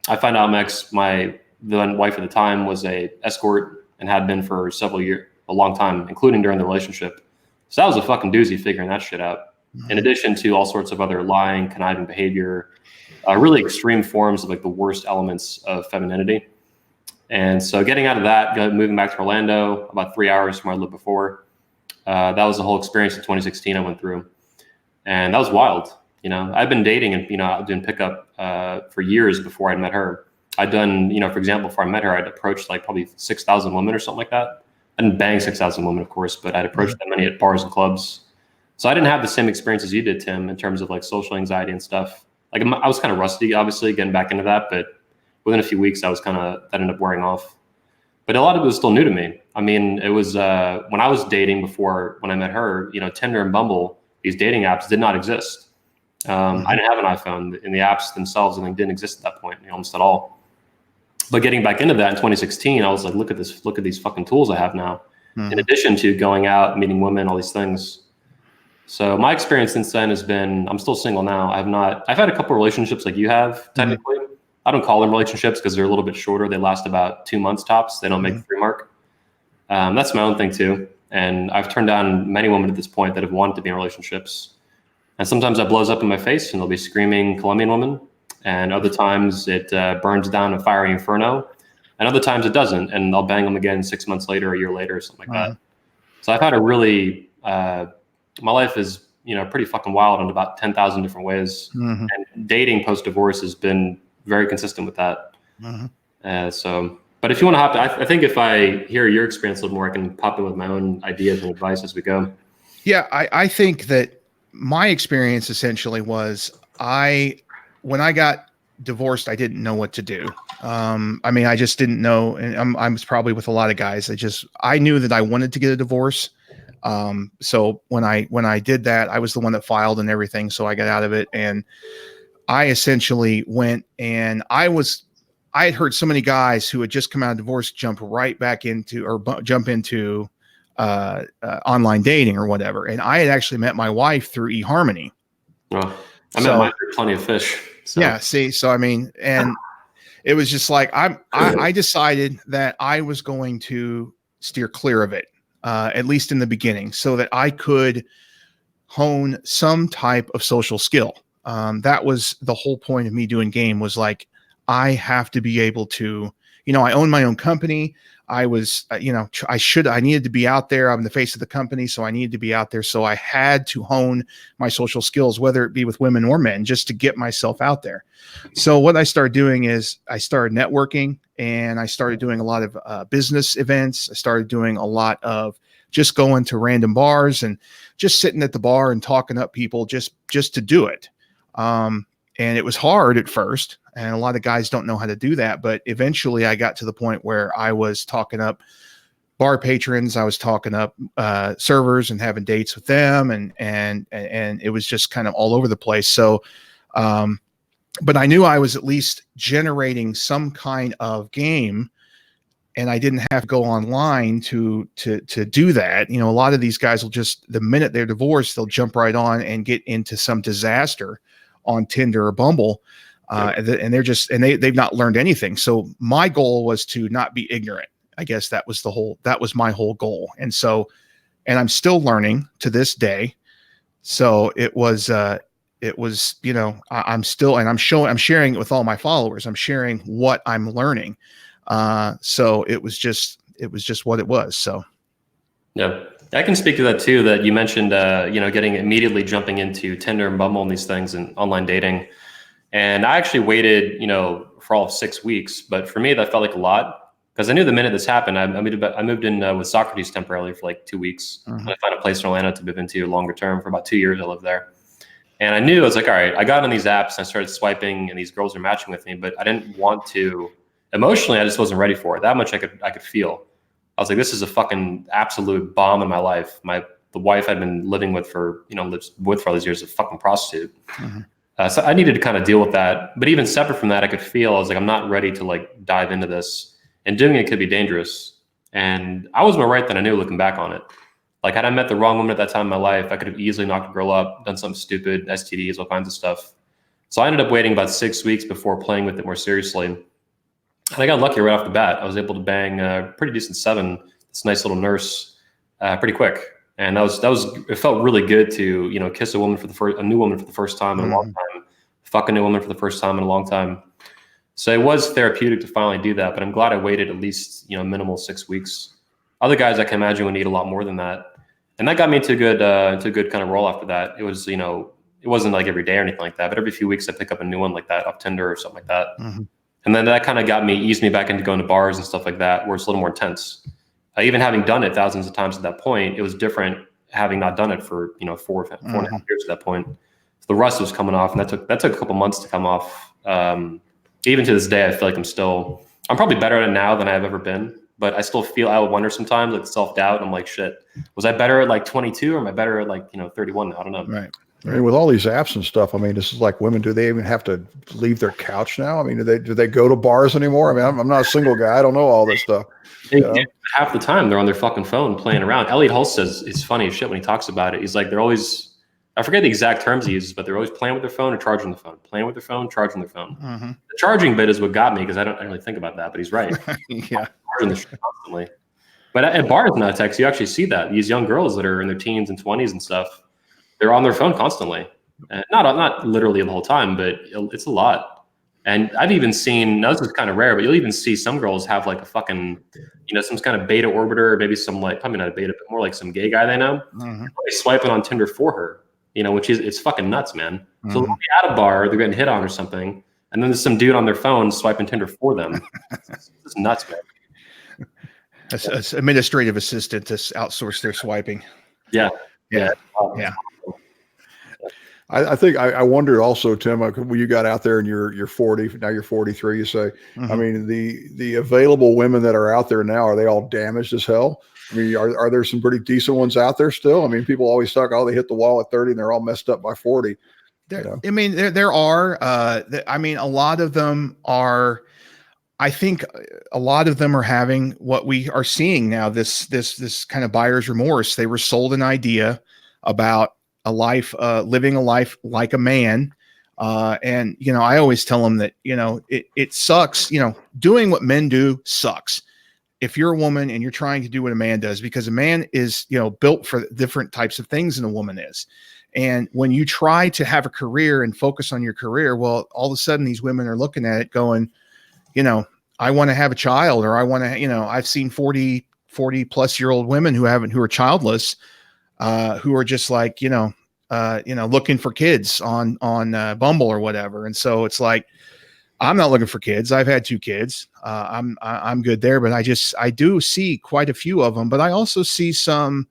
I found out the wife at the time was a escort and had been for several years, a long time, including during the relationship. So that was a fucking doozy figuring that shit out. In addition to all sorts of other lying, conniving behavior, really extreme forms of like the worst elements of femininity. And so getting out of that, moving back to Orlando, about 3 hours from where I lived before, that was the whole experience in 2016 I went through. And that was wild. You know, I've been dating and, you know, I've been pickup for years before I met her. I'd done, you know, for example, before I met her, I'd approached like probably 6,000 women or something like that. I didn't bang 6,000 women, of course, but I'd approached that many at bars and clubs. So I didn't have the same experience as you did, Tim, in terms of like social anxiety and stuff. Like I was kind of rusty, obviously, getting back into that, but within a few weeks, that ended up wearing off. But a lot of it was still new to me. I mean, it was when I was dating before, when I met her, you know, Tinder and Bumble, these dating apps did not exist. I didn't have an iPhone, and the apps themselves, I think, didn't exist at that point, you know, almost at all. But getting back into that in 2016, I was like, look at these fucking tools I have now. Mm-hmm. In addition to going out, meeting women, all these things. So my experience since then has been, I'm still single now. I've had a couple of relationships like you have, technically. Mm-hmm. I don't call them relationships because they're a little bit shorter. They last about 2 months tops. They don't make the 3 mark. That's my own thing too. And I've turned down many women at this point that have wanted to be in relationships. And sometimes that blows up in my face and they'll be screaming Colombian woman. And other times it burns down a fiery inferno. And other times it doesn't. And I'll bang them again 6 months later, a year later, or something like that. So I've had a really, my life is, pretty fucking wild in about 10,000 different ways. And dating post-divorce has been very consistent with that. But if you want to hop, I think if I hear your experience a little more, I can pop in with my own ideas and advice as we go. Yeah, I think that my experience essentially was when I got divorced, I didn't know what to do. I just didn't know. And I was probably with a lot of guys. I knew that I wanted to get a divorce. So when I did that, I was the one that filed and everything. So I got out of it. And I essentially went and I had heard so many guys who had just come out of divorce jump right back into online dating or whatever. And I had actually met my wife through eHarmony. Well, I met mine through Plenty of Fish. So. Yeah. See, so and it was just like, I decided that I was going to steer clear of it, at least in the beginning, so that I could hone some type of social skill. That was the whole point of me doing game, was like, I have to be able to, I own my own company. I was, I needed to be out there. I'm the face of the company. So I needed to be out there. So I had to hone my social skills, whether it be with women or men, just to get myself out there. So what I started doing is I started networking, and I started doing a lot of business events. I started doing a lot of just going to random bars and just sitting at the bar and talking up people just to do it. And it was hard at first, and a lot of guys don't know how to do that. But eventually I got to the point where I was talking up bar patrons. I was talking up servers and having dates with them. And it was just kind of all over the place. So, but I knew I was at least generating some kind of game, and I didn't have to go online to do that. A lot of these guys will just, the minute they're divorced, they'll jump right on and get into some disaster on Tinder or Bumble. And they've not learned anything. So my goal was to not be ignorant. I guess that was my whole goal. And I'm still learning to this day. So I'm sharing it with all my followers. I'm sharing what I'm learning. So it was just what it was. So. Yeah. I can speak to that too, that you mentioned, getting immediately jumping into Tinder and Bumble and these things and online dating. And I actually waited, for all of 6 weeks. But for me, that felt like a lot, because I knew the minute this happened, I moved in with Socrates temporarily for like 2 weeks. And I found a place in Atlanta to move into longer term. For about 2 years, I lived there. And I knew, I was like, all right, I got on these apps and I started swiping and these girls are matching with me, but I didn't want to, emotionally, I just wasn't ready for it. That much I could feel. I was like, this is a fucking absolute bomb in my life. The wife I'd been living with for all these years is a fucking prostitute. So I needed to kind of deal with that. But even separate from that, I could feel, I was like, I'm not ready to like dive into this, and doing it could be dangerous. And I was more right than I knew looking back on it. Like, had I met the wrong woman at that time in my life, I could have easily knocked a girl up, done something stupid, STDs, all kinds of stuff. So I ended up waiting about 6 weeks before playing with it more seriously. And I got lucky right off the bat. I was able to bang a pretty decent 7, this nice little nurse, pretty quick. And it felt really good to, kiss a new woman for the first time in a long time, fuck a new woman for the first time in a long time. So it was therapeutic to finally do that, but I'm glad I waited at least, minimal 6 weeks. Other guys I can imagine would need a lot more than that. And that got me into a good kind of role after that. It was, it wasn't like every day or anything like that, but every few weeks I pick up a new one like that off Tinder or something like that. And then that kind of eased me back into going to bars and stuff like that, where it's a little more intense. Even having done it thousands of times at that point, it was different having not done it for, 4.5 years at that point. So the rust was coming off, and that took a couple months to come off. Even to this day, I feel like I'm probably better at it now than I've ever been, but I still feel, I would wonder sometimes, like self-doubt. I'm like, shit, was I better at like 22 or am I better at like, 31 now? I don't know. Right. I mean, with all these apps and stuff, I mean, this is like women. Do they even have to leave their couch now? I mean, do they go to bars anymore? I mean, I'm not a single guy. I don't know all this stuff. Half the time they're on their fucking phone playing around. Elliot Hulse says it's funny as shit when he talks about it. He's like, they're always, I forget the exact terms he uses, but they're always playing with their phone or charging the phone, playing with their phone, charging their phone. The charging bit is what got me, because I don't really think about that, but he's right. Yeah. Charging the shit constantly. But at bars now, Tex, you actually see that these young girls that are in their teens and 20s and stuff, they're on their phone constantly, and not literally the whole time, but it's a lot. And I've even seen, now this is kind of rare, but you'll even see some girls have like a fucking, some kind of beta orbiter, or maybe some like, probably not a beta, but more like some gay guy they know. They swipe it on Tinder for her, which is, it's fucking nuts, man. So they'll be at a bar, they're getting hit on or something, and then there's some dude on their phone swiping Tinder for them. It's nuts, man. That's administrative assistant to outsource their swiping. Yeah. I think I wonder also, Tim, when you got out there and you're 40, now you're 43, you say, I mean, the available women that are out there now, are they all damaged as hell? I mean, are there some pretty decent ones out there still? I mean, people always talk, oh, they hit the wall at 30 and they're all messed up by 40. I mean, there are, I mean, a lot of them are, I think a lot of them are having what we are seeing now, this kind of buyer's remorse. They were sold an idea about a life, living a life like a man. And, I always tell them that, it sucks, doing what men do sucks. If you're a woman and you're trying to do what a man does, because a man is, built for different types of things than a woman is. And when you try to have a career and focus on your career, well, all of a sudden these women are looking at it going, I want to have a child, or I want to, I've seen 40 plus year old women who are childless, who are just like, looking for kids on Bumble or whatever. And so it's like, I'm not looking for kids. I've had 2 kids. I'm good there, but I do see quite a few of them, but I also see some,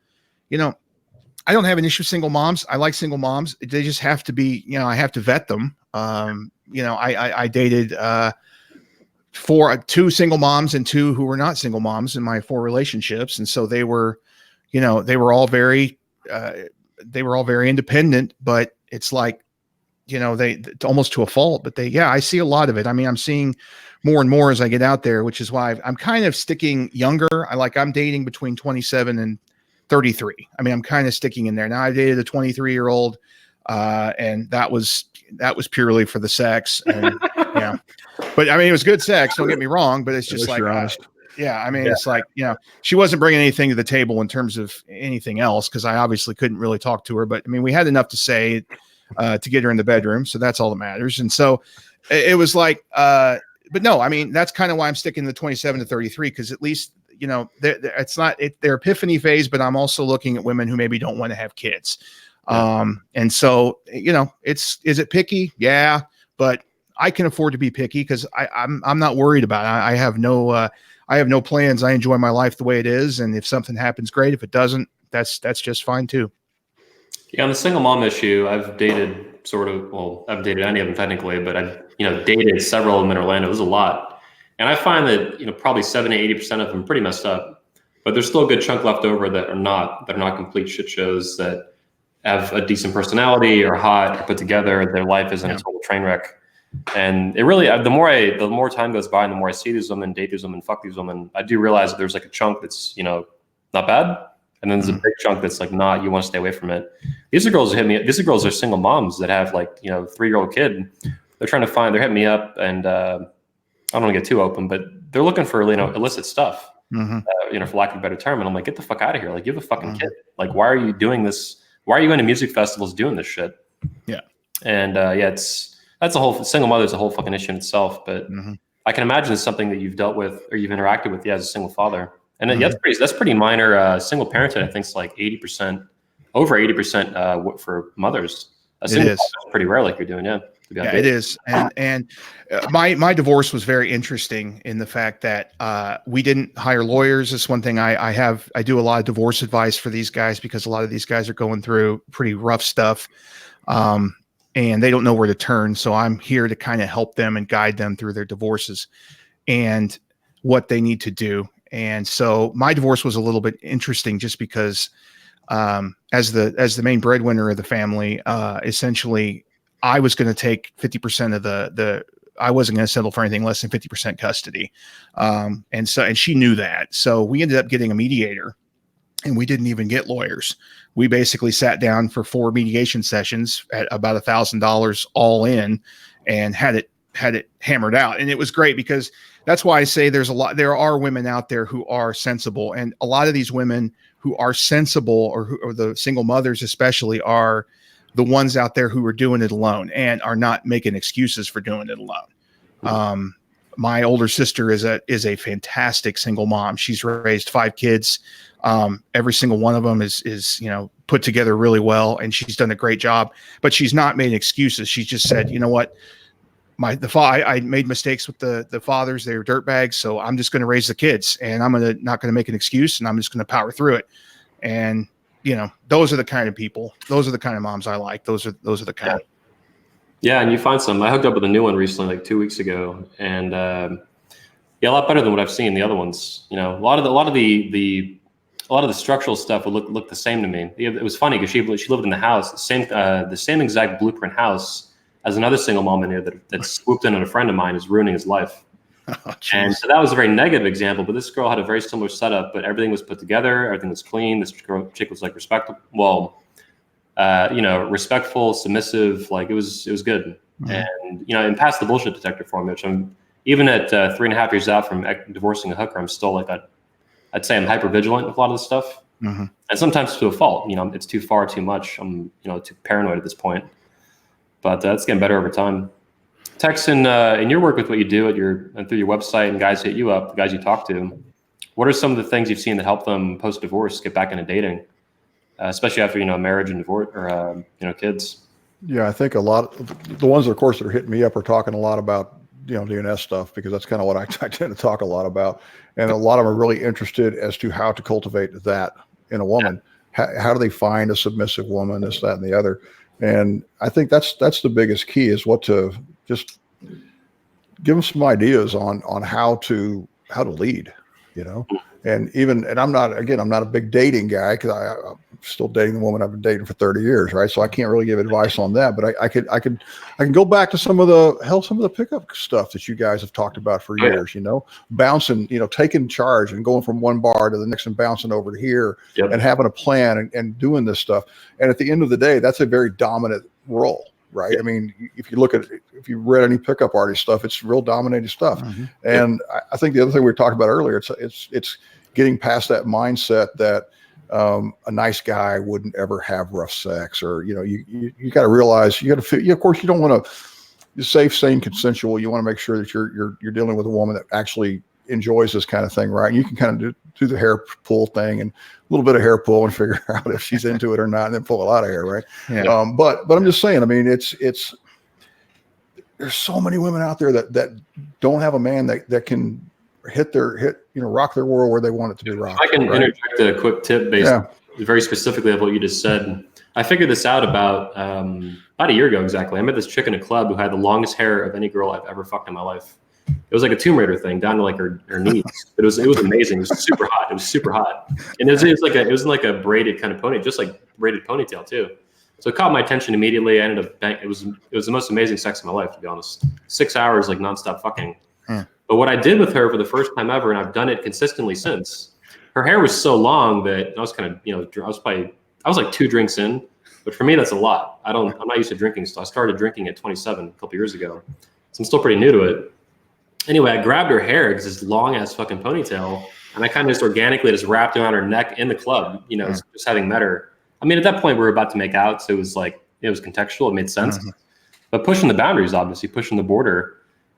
I don't have an issue with single moms. I like single moms. They just have to be, I have to vet them. I dated, 2 single moms and 2 who were not single moms in my 4 relationships. And so they were all very independent, but it's like, it's almost to a fault, but I see a lot of it. I mean, I'm seeing more and more as I get out there, which is why I'm kind of sticking younger. I'm dating between 27 and 33. I mean, I'm kind of sticking in there. Now I dated a 23-year-old, and that was purely for the sex. And but I mean, it was good sex. Don't get me wrong, but it's just like, it's like, she wasn't bringing anything to the table in terms of anything else, because I obviously couldn't really talk to her. But I mean, we had enough to say to get her in the bedroom, so that's all that matters. And so it was like, but no, I mean, that's kind of why I'm sticking to 27 to 33, because at least it's not their epiphany phase, but I'm also looking at women who maybe don't want to have kids. And so is it picky? Yeah, but I can afford to be picky because I'm not worried about it. I have no plans. I enjoy my life the way it is. And if something happens, great. If it doesn't, that's just fine too. Yeah. On the single mom issue, I've dated I've dated any of them technically, but I've, dated several of them in Orlando. It was a lot. And I find that, probably 70, 80% of them are pretty messed up, but there's still a good chunk left over that are not complete shit shows, that have a decent personality, or hot, or put together. Their life isn't a total train wreck. And it really, the more time goes by and the more I see these women, date these women, fuck these women, I do realize that there's like a chunk that's, not bad. And then there's a big chunk that's like, not, you want to stay away from it. These are girls who hit me. These are girls that are single moms that have like, 3-year-old kid. They're hitting me up, and I don't want to get too open, but they're looking for, illicit stuff, for lack of a better term. And I'm like, get the fuck out of here. Like, you have a fucking kid. Like, why are you doing this? Why are you going to music festivals doing this shit? Yeah. And that's a whole single mother is a whole fucking issue in itself. But I can imagine it's something that you've dealt with or you've interacted with, as a single father. And then, that's pretty minor. Single parenthood, I think, is like 80%, over 80% for mothers. A single father is pretty rare, like you're doing, Yeah, it is. And my divorce was very interesting in the fact that we didn't hire lawyers. It's one thing I do a lot of divorce advice for these guys, because a lot of these guys are going through pretty rough stuff. And they don't know where to turn. So I'm here to kind of help them and guide them through their divorces and what they need to do. And so my divorce was a little bit interesting just because as the main breadwinner of the family, essentially I was going to take 50% of I wasn't going to settle for anything less than 50% custody. And she knew that. So we ended up getting a mediator, and we didn't even get lawyers. We basically sat down for 4 mediation sessions at about $1,000 all in, and had had it hammered out. And it was great because that's why I say there are women out there who are sensible, and a lot of these women who are sensible, or the single mothers especially, are the ones out there who are doing it alone and are not making excuses for doing it alone. My older sister is a fantastic single mom. She's raised 5 kids. Every single one of them is put together really well, and she's done a great job, but she's not made excuses. She's just said, you know what, I made mistakes with the fathers. They were dirtbags. So I'm just going to raise the kids, and I'm not going to make an excuse, and I'm just going to power through it. And, those are the kind of people, those are the kind of moms I like. Those are the kind. Yeah. And you find some. I hooked up with a new one recently, like 2 weeks ago, and a lot better than what I've seen the other ones. A lot of the structural stuff would look the same to me. It was funny because she lived in the house, the same exact blueprint house as another single mom in here that swooped in on a friend of mine, is ruining his life. Oh, and so that was a very negative example, but this girl had a very similar setup, but everything was put together. Everything was clean. This chick was like respectful, submissive. Like it was good. Mm-hmm. And, and passed the bullshit detector for me, which I'm even at 3.5 years out from divorcing a hooker. I'm still like I'd say I'm hyper vigilant with a lot of this stuff. Mm-hmm. And sometimes to a fault, it's too far, too much. I'm, too paranoid at this point, but it's getting better over time. Tex, in your work with what you do and through your website, and guys hit you up, the guys you talk to, what are some of the things you've seen that help them post-divorce get back into dating, especially after, marriage and divorce or, kids? Yeah, I think a lot of the ones, of course, that are hitting me up are talking a lot about, DNS stuff, because that's kind of what I tend to talk a lot about. And a lot of them are really interested as to how to cultivate that in a woman. Yeah. How do they find a submissive woman, this, that, and the other? And I think that's the biggest key, is what to just give them some ideas on how to lead, and I'm not a big dating guy, because I'm still dating the woman I've been dating for 30 years. Right. So I can't really give advice on that, but I can go back to some of the pickup stuff that you guys have talked about for years, bouncing, taking charge and going from one bar to the next and bouncing over to here. Yep. And having a plan and doing this stuff. And at the end of the day, that's a very dominant role. Right. Yeah. I mean, if you read any pickup artist stuff, it's real dominating stuff. Mm-hmm. And I think the other thing we were talking about earlier, it's getting past that mindset that a nice guy wouldn't ever have rough sex, or, you got to realize of course you don't want to, you're safe, sane, consensual. You want to make sure that you're dealing with a woman that actually enjoys this kind of thing. Right. And you can kind of do the hair pull thing and a little bit of hair pull and figure out if she's into it or not, and then pull a lot of hair. Right. Yeah. But I'm just saying, I mean, there's so many women out there that don't have a man that can rock their world where they want it to be rocked. I can interject a quick tip based very specifically of what you just said. I figured this out about a year ago exactly. I met this chick in a club who had the longest hair of any girl I've ever fucked in my life. It was like a Tomb Raider thing down to like her knees. It was amazing. It was super hot. It was super hot. And it was like a braided kind of pony, just like braided ponytail too. So it caught my attention immediately. I ended up it was the most amazing sex of my life, to be honest. 6 hours like nonstop fucking. But what I did with her for the first time ever, and I've done it consistently since, her hair was so long that I was kind of, I was like 2 drinks in, but for me, that's a lot. I'm not used to drinking. So I started drinking at 27 a couple years ago. So I'm still pretty new to it. Anyway, I grabbed her hair, because this long ass fucking ponytail, and I kind of just organically just wrapped around her neck in the club, just having met her. I mean, at that point we were about to make out. So it was contextual. It made sense, but pushing the boundaries, obviously pushing the border.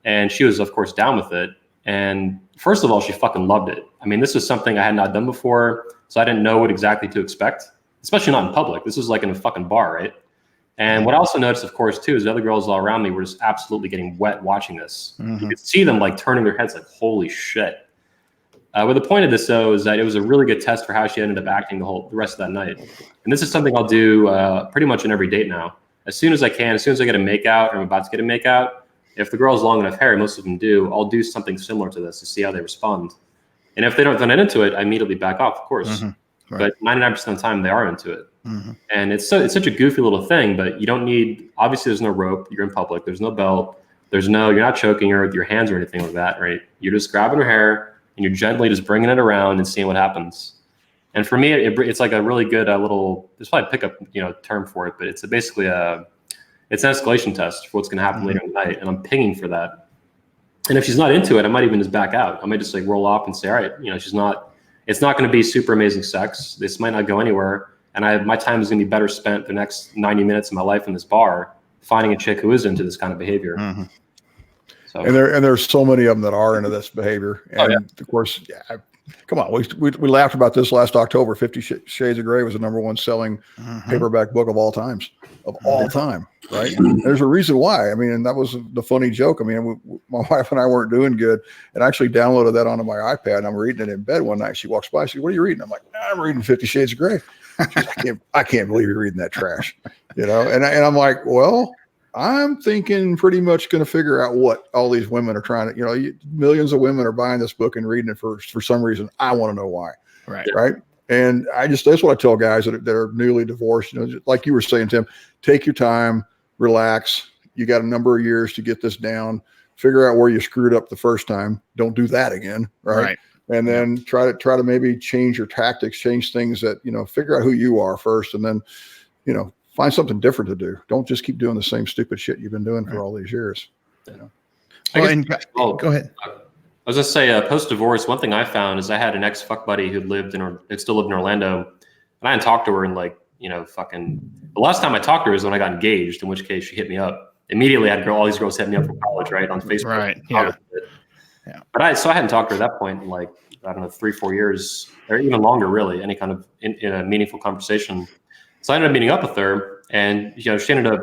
And she was, of course, down with it. And first of all, she fucking loved it. I mean, this was something I had not done before, so I didn't know what exactly to expect, especially not in public. This was like in a fucking bar, right? And what I also noticed, of course, too, is the other girls all around me were just absolutely getting wet watching this. Mm-hmm. You could see them like turning their heads like, holy shit. But the point of this, though, is that it was a really good test for how she ended up acting the rest of that night. And this is something I'll do pretty much in every date now. As soon as I get a makeout, or I'm about to get a makeout, if the girl's long enough hair, most of them do, I'll do something similar to this to see how they respond. And if they don't run into it, I immediately back off, of course. Mm-hmm. Right. But 99% of the time, they are into it. Mm-hmm. And it's such a goofy little thing, but you don't need, obviously there's no rope, you're in public, there's no belt, you're not choking her with your hands or anything like that, right? You're just grabbing her hair and you're gently just bringing it around and seeing what happens. And for me, it's like a really good there's probably a pickup, term for it, but it's basically It's an escalation test for what's going to happen later in the night, and I'm pinging for that. And if she's not into it, I might even just back out. I might just like roll off and say, all right, it's not going to be super amazing sex. This might not go anywhere. And my time is going to be better spent the next 90 minutes of my life in this bar finding a chick who is into this kind of behavior. Mm-hmm. So. And there's so many of them that are into this behavior. And of course, come on, we laughed about this last October. 50 Shades of Grey was the #1 selling paperback book of all times, right? There's a reason why. I mean, and that was the funny joke. I mean, my wife and I weren't doing good, and I actually downloaded that onto my iPad. And I'm reading it in bed one night. She walks by. She said, "What are you reading?" I'm like, "I'm reading 50 Shades of Grey." She's like, I can't believe you're reading that trash, And I'm like, well, I'm thinking pretty much going to figure out what all these women are trying to, millions of women are buying this book and reading it for some reason. I want to know why. Right. And that's what I tell guys that are newly divorced, like you were saying, Tim, take your time, relax. You got a number of years to get this down, figure out where you screwed up the first time. Don't do that again. Right. And then try to maybe change your tactics, change things that, figure out who you are first, and then, find something different to do. Don't just keep doing the same stupid shit you've been doing for all these years. Go ahead. I was going to say, post-divorce, one thing I found is I had an ex-fuck buddy who still lived in Orlando, and I hadn't talked to her in the last time I talked to her was when I got engaged, in which case she hit me up. Immediately I had all these girls hit me up from college, right, on Facebook. Right, yeah. But I hadn't talked to her at that point in 3-4 years, or even longer, really, any kind of in a meaningful conversation. So I ended up meeting up with her, and she ended up,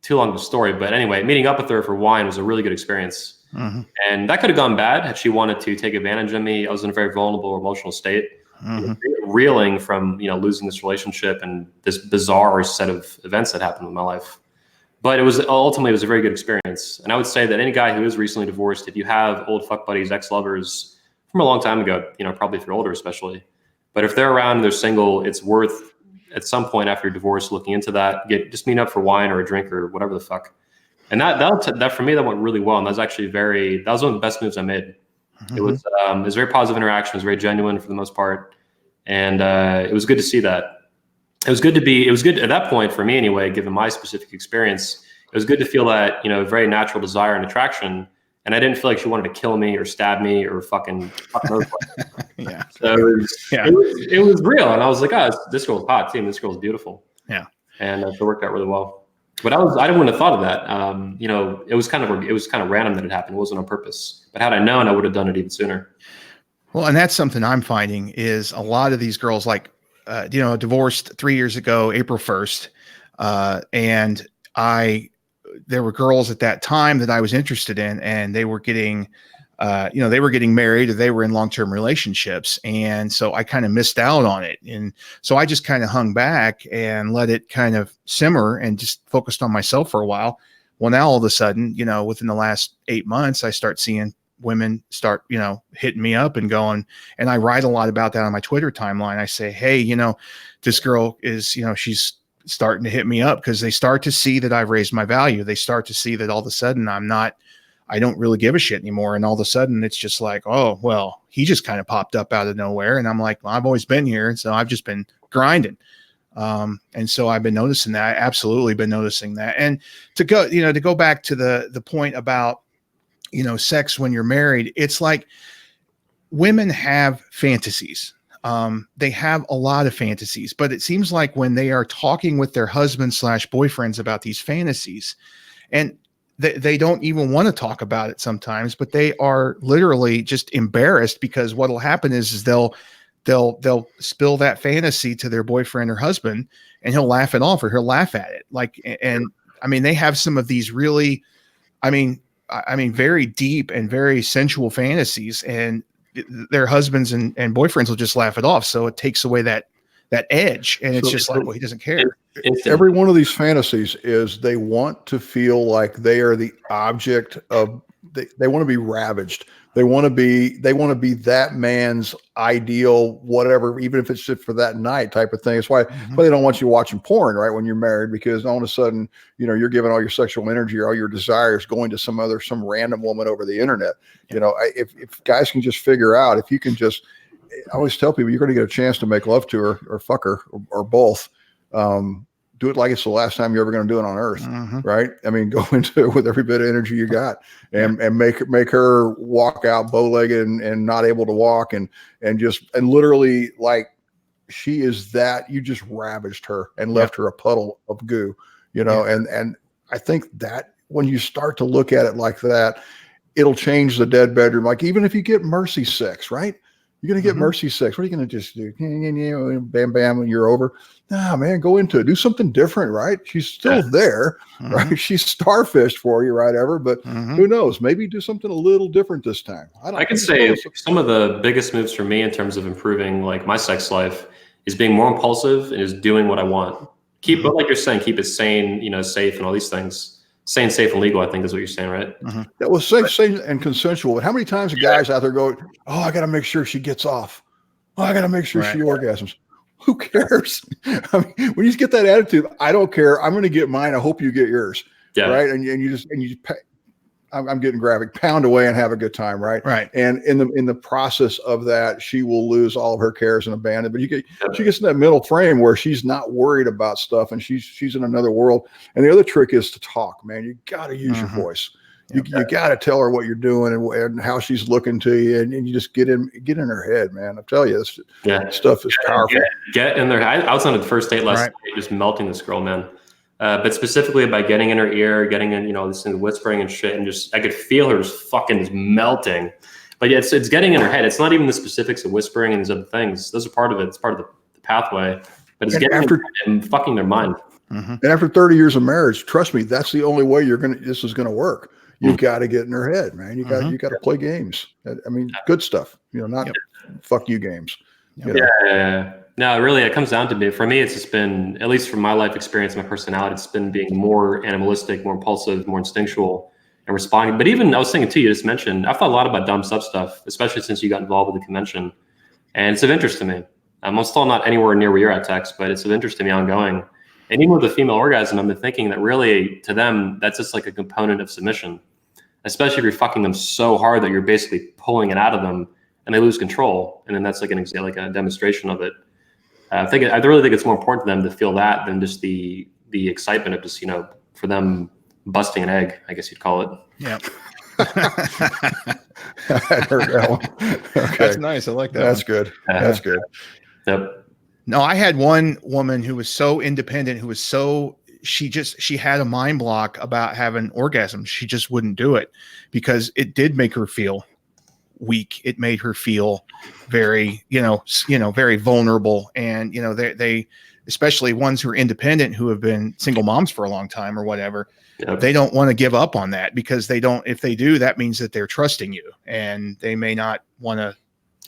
too long of a story, but anyway, meeting up with her for wine was a really good experience. And that could have gone bad had she wanted to take advantage of me. I was in a very vulnerable emotional state, reeling from losing this relationship and this bizarre set of events that happened in my life. But it was a very good experience. And I would say that any guy who is recently divorced, if you have old fuck buddies, ex-lovers from a long time ago, probably if you're older especially, but if they're around and they're single, it's worth at some point after your divorce looking into that. Just meet up for wine or a drink or whatever the fuck. And that for me, that went really well. And that was actually that was one of the best moves I made. It was a very positive interaction. It was very genuine for the most part. And it was good to see that. It was good at that point for me anyway, given my specific experience. It was good to feel that, very natural desire and attraction. And I didn't feel like she wanted to kill me or stab me or fucking yeah. So it was real. And I was like, this girl's hot too. This girl's beautiful. Yeah. And it worked out really well. But I wouldn't have thought of that. It was kind of random that it happened. It wasn't on purpose. But had I known, I would have done it even sooner. Well, and that's something I'm finding is a lot of these girls, divorced 3 years ago, April 1st. And there were girls at that time that I was interested in, and they were getting, married, or they were in long-term relationships. And so I kind of missed out on it. And so I just kind of hung back and let it kind of simmer and just focused on myself for a while. Well, now all of a sudden, within the last 8 months, I start seeing women start, hitting me up and going, and I write a lot about that on my Twitter timeline. I say, hey, this girl is, she's starting to hit me up because they start to see that I've raised my value. They start to see that all of a sudden I don't really give a shit anymore. And all of a sudden it's just like, oh, well, he just kind of popped up out of nowhere. And I'm like, well, I've always been here. And so I've just been grinding. And so I've been noticing that. I absolutely been noticing that. And to go back to the point about, sex when you're married, it's like women have fantasies. They have a lot of fantasies, but it seems like when they are talking with their husbands / boyfriends about these fantasies, and they don't even want to talk about it sometimes, but they are literally just embarrassed because what'll happen is they'll spill that fantasy to their boyfriend or husband, and he'll laugh it off, or he'll laugh at it. They have some of these really, very deep and very sensual fantasies, and their husbands and boyfriends will just laugh it off. So it takes away that edge, and it's just like, well, he doesn't care. Every one of these fantasies is they want to feel like they are the object of, they want to be ravaged. They want to be that man's ideal, whatever, even if it's just for that night type of thing. It's why they don't want you watching porn, right, when you're married, because all of a sudden, you're giving all your sexual energy or all your desires going to some random woman over the internet. If guys can just figure out, if you can just, I always tell people, you're going to get a chance to make love to her or fuck her or both. do it like it's the last time you're ever going to do it on earth. Mhm. Right. I mean, go into it with every bit of energy you got and make her walk out bow-legged and not able to walk and literally like she is that you just ravaged her and left her a puddle of goo, and I think that when you start to look at it like that, it'll change the dead bedroom. Like even if you get mercy sex, right? You're going to get mercy sex. What are you going to just do? Bam, bam, and you're over. Nah, man, go into it. Do something different, right? She's still there, right? She's starfished for you, right? But who knows? Maybe do something a little different this time. I could say some of the biggest moves for me in terms of improving like my sex life is being more impulsive and is doing what I want. But like you're saying, keep it sane, safe and all these things. Sane, safe, and legal, I think is what you're saying, right? That was safe and consensual. But how many times are guys out there going, oh, I got to make sure she gets off. Oh, I got to make sure she orgasms. Who cares? I mean, when you get that attitude, I don't care. I'm going to get mine. I hope you get yours. Yeah. Right. And you just I'm getting graphic, pound away and have a good time. Right. Right. And in the process of that, she will lose all of her cares and abandon. But she gets in that mental frame where she's not worried about stuff and she's in another world. And the other trick is to talk, man. You got to use your voice. You got to tell her what you're doing and how she's looking to you. And you just get in her head, man. I tell you, this stuff is powerful. Get in there. I was on a first date last night, just melting this girl, man. But specifically by getting in her ear, getting in, listening to whispering and shit, and just I could feel her just fucking melting. But yeah, it's getting in her head. It's not even the specifics of whispering and these other things. Those are part of it. It's part of the pathway. But it's getting and fucking their mind. And after 30 years of marriage, trust me, that's the only way this is going to work. You got to get in her head, man. You got to play games. I mean, good stuff. Not fuck you games. Yeah. No, really, it comes down to me. For me, it's just been, at least from my life experience, my personality, it's been being more animalistic, more impulsive, more instinctual, and responding. But even, I was thinking too, you just mentioned, I've thought a lot about dumb sub stuff, especially since you got involved with the convention. And it's of interest to me. I'm still not anywhere near where you're at, Tex, but it's of interest to me ongoing. And even with the female orgasm, I've been thinking that really, to them, that's just like a component of submission, especially if you're fucking them so hard that you're basically pulling it out of them and they lose control. And then that's like a demonstration of it. I really think it's more important to them to feel that than just the excitement of just, for them busting an egg, I guess you'd call it. Yeah. I heard that one. Okay. That's nice. I like that. That's good. That's good. Yep. No, I had one woman who was so independent, she had a mind block about having orgasms. She just wouldn't do it because it did make her feel weak. It made her feel very, very vulnerable. And, they, especially ones who are independent, who have been single moms for a long time or whatever, they don't want to give up on that because if they do, that means that they're trusting you and they may not want to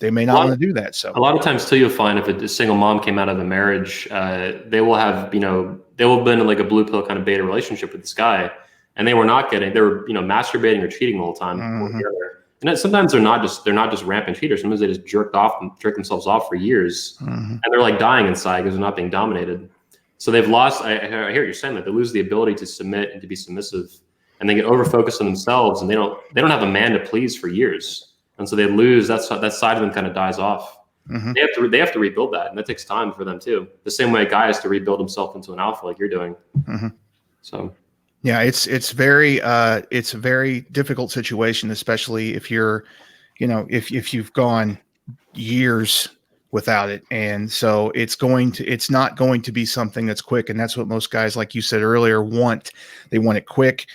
do that. So a lot of times too, you'll find if a single mom came out of a marriage, they will have, they will have been in like a blue pill kind of beta relationship with this guy and they were masturbating or cheating the whole time. And sometimes they're not just rampant cheaters. Sometimes they just jerk themselves off for years, and they're like dying inside because they're not being dominated. So they've lost. I hear what you're saying, that they lose the ability to submit and to be submissive, and they get over focused on themselves, and they don't have a man to please for years, and so they lose that side of them kind of dies off. They have to rebuild that, and that takes time for them too. The same way a guy has to rebuild himself into an alpha, like you're doing. So. Yeah, it's a very difficult situation, especially if you're, if you've gone years without it. And so it's not going to be something that's quick. And that's what most guys, like you said earlier, want. They want it quick.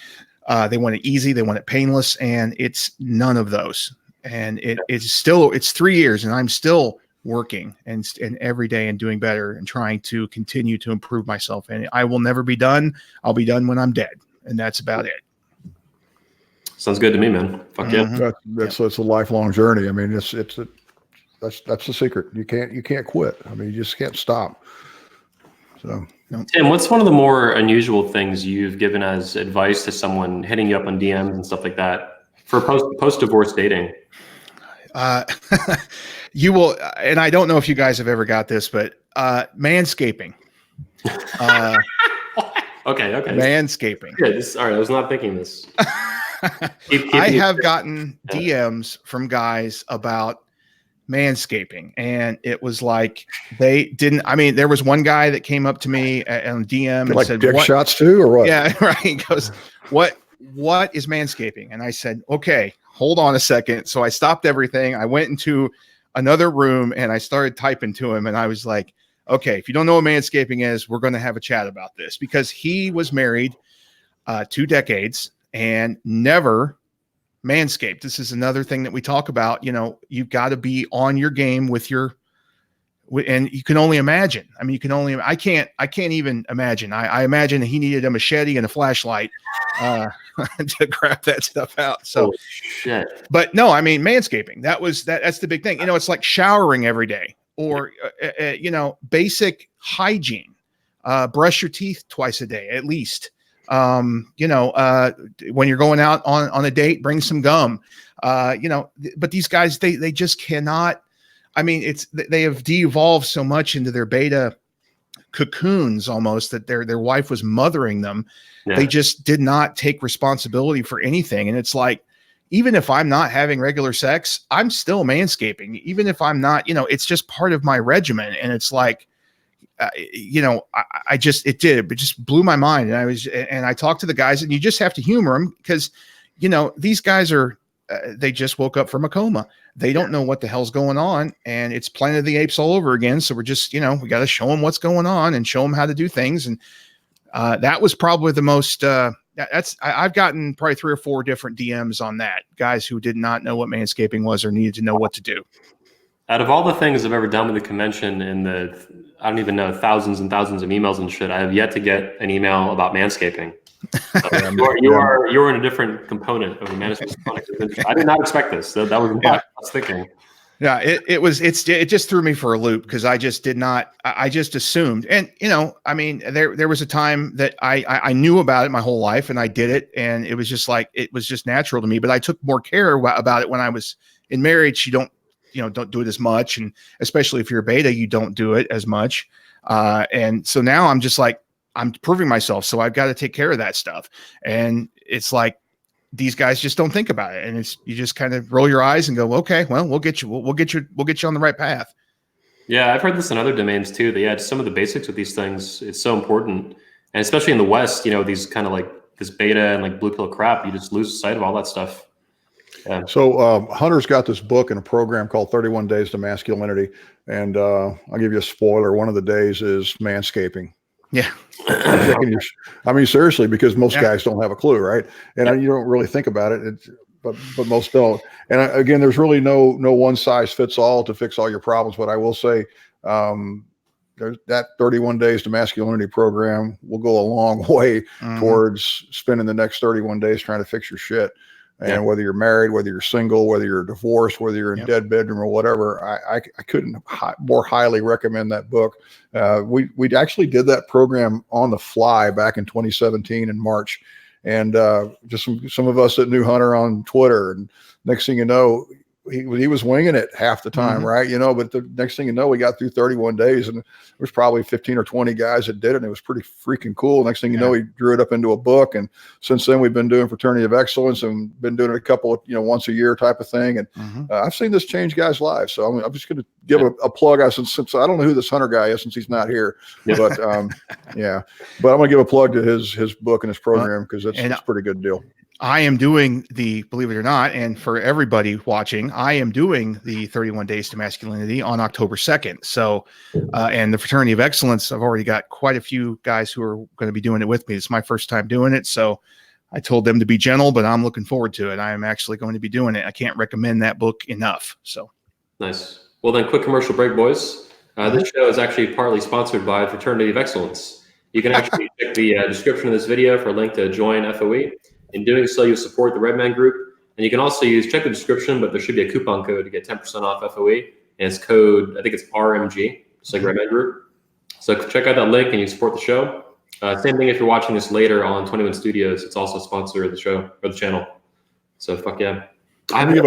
They want it easy. They want it painless. And it's none of those. And it's 3 years and I'm still working and every day and doing better and trying to continue to improve myself. And I will never be done. I'll be done when I'm dead. And that's about it. Sounds good to me, man. Fuck yeah. That's a lifelong journey. I mean, that's the secret. You can't quit. I mean, you just can't stop. So Tim, what's one of the more unusual things you've given as advice to someone hitting you up on DMs and stuff like that for post-divorce dating? You will, and I don't know if you guys have ever got this, but manscaping. Okay. Manscaping. Good. All right. I was not thinking this. I have gotten DMs from guys about manscaping, and it was like they didn't. I mean, there was one guy that came up to me on DM and like said, dick "What?" shots too, or what? Yeah, right. He goes, "What is manscaping?" And I said, "Okay, hold on a second." So I stopped everything. I went into another room and I started typing to him, and I was like, "Okay, if you don't know what manscaping is, we're going to have a chat about this," because he was married 2 decades and never manscaped. This is another thing that we talk about. You know, you've got to be on your game with your, and you can only imagine. I mean, I can't even imagine. I imagine he needed a machete and a flashlight to grab that stuff out. So, Holy shit. but no, I mean, manscaping, that's the big thing. You know, it's like showering every day, or, you know, basic hygiene, brush your teeth twice a day, at least. You know, when you're going out on a date, bring some gum, you know, but these guys, they just cannot. I mean, they have de-evolved so much into their beta cocoons almost that their wife was mothering them. Yeah. They just did not take responsibility for anything. And it's like, even if I'm not having regular sex, I'm still manscaping. Even if I'm not, you know, it's just part of my regimen. And it's like, you know, it just blew my mind. And I talked to the guys, and you just have to humor them because, you know, these guys are, they just woke up from a coma. They don't know what the hell's going on, and it's Planet of the Apes all over again. So we're just, you know, we got to show them what's going on and show them how to do things. And that was probably the most, I've gotten probably 3 or 4 different DMs on that, guys who did not know what manscaping was or needed to know what to do. Out of all the things I've ever done with the convention and I don't even know, thousands and thousands of emails and shit, I have yet to get an email about manscaping. You're in a different component of the management. I did not expect this. That was not what I was thinking. Yeah, it just threw me for a loop because I just did not. I just assumed, and you know, I mean, there was a time that I knew about it my whole life, and I did it, and it was just like it was just natural to me. But I took more care about it when I was in marriage. You don't do it as much, and especially if you're a beta, you don't do it as much. And so now I'm just like, I'm proving myself, so I've got to take care of that stuff. And it's like these guys just don't think about it, and you just kind of roll your eyes and go, okay, well, we'll get you on the right path. Yeah, I've heard this in other domains too. That just some of the basics with these things, it's so important, and especially in the West, you know, these kind of like this beta and like blue pill crap, you just lose sight of all that stuff. Yeah. So Hunter's got this book and a program called 31 Days to Masculinity, and I'll give you a spoiler. One of the days is manscaping. Yeah. I mean, seriously, because most guys don't have a clue, right? And you don't really think about it, but most don't. And again, there's really no one size fits all to fix all your problems. But I will say, there's that 31 Days to Masculinity program will go a long way towards spending the next 31 days trying to fix your shit. And whether you're married, whether you're single, whether you're divorced, whether you're in dead bedroom or whatever, I couldn't more highly recommend that book. We actually did that program on the fly back in 2017 in March, and just some of us that knew Hunter on Twitter, and next thing you know, he was winging it half the time, right? You know, but the next thing you know, we got through 31 days, and there was probably 15 or 20 guys that did it, and it was pretty freaking cool. Next thing you know, he drew it up into a book, and since then we've been doing Fraternity of Excellence and been doing it a couple of, once a year type of thing. And I've seen this change guys' lives. So I'm just going to give a plug. Since I don't know who this Hunter guy is, since he's not here, but but I'm going to give a plug to his book and his program, because it's a pretty good deal. I am doing believe it or not, and for everybody watching, I am doing the 31 Days to Masculinity on October 2nd. So, and the Fraternity of Excellence, I've already got quite a few guys who are going to be doing it with me. It's my first time doing it. So I told them to be gentle, but I'm looking forward to it. I am actually going to be doing it. I can't recommend that book enough. So nice. Well, then quick commercial break, boys. This show is actually partly sponsored by Fraternity of Excellence. You can actually check the description of this video for a link to join FOE. In doing so, you support the Redman Group, and you can also check the description, but there should be a coupon code to get 10% off FOE, and it's code, I think it's RMG, just like Redman Group. So check out that link and you support the show. Same thing if you're watching this later on 21 Studios, it's also a sponsor of the show or the channel. So fuck yeah. Let me give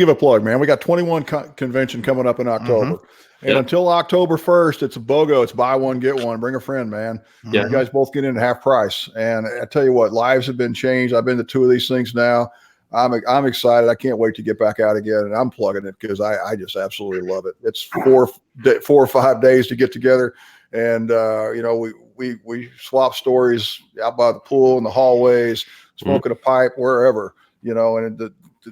a plug, man. We got 21 convention coming up in October. And until October 1st, it's a BOGO. It's buy one, get one. Bring a friend, man. You guys both get in at half price. And I tell you what, lives have been changed. I've been to 2 of these things now. I'm excited. I can't wait to get back out again, and I'm plugging it because I just absolutely love it. It's 4 or 5 days to get together, and we swap stories out by the pool in the hallways, smoking a pipe wherever, and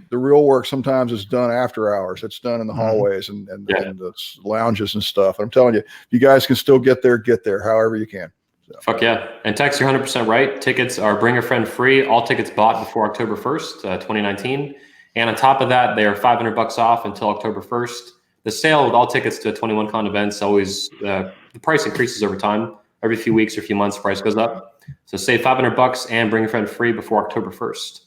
the real work sometimes is done after hours. It's done in the hallways and the lounges and stuff. And I'm telling you, if you guys can still get there however you can. So. Fuck yeah. And Tex, you're 100% right. Tickets are bring a friend free. All tickets bought before October 1st, 2019. And on top of that, they are $500 off until October 1st. The sale with all tickets to a 21 con events always, the price increases over time. Every few weeks or few months, the price goes up. So save $500 and bring a friend free before October 1st.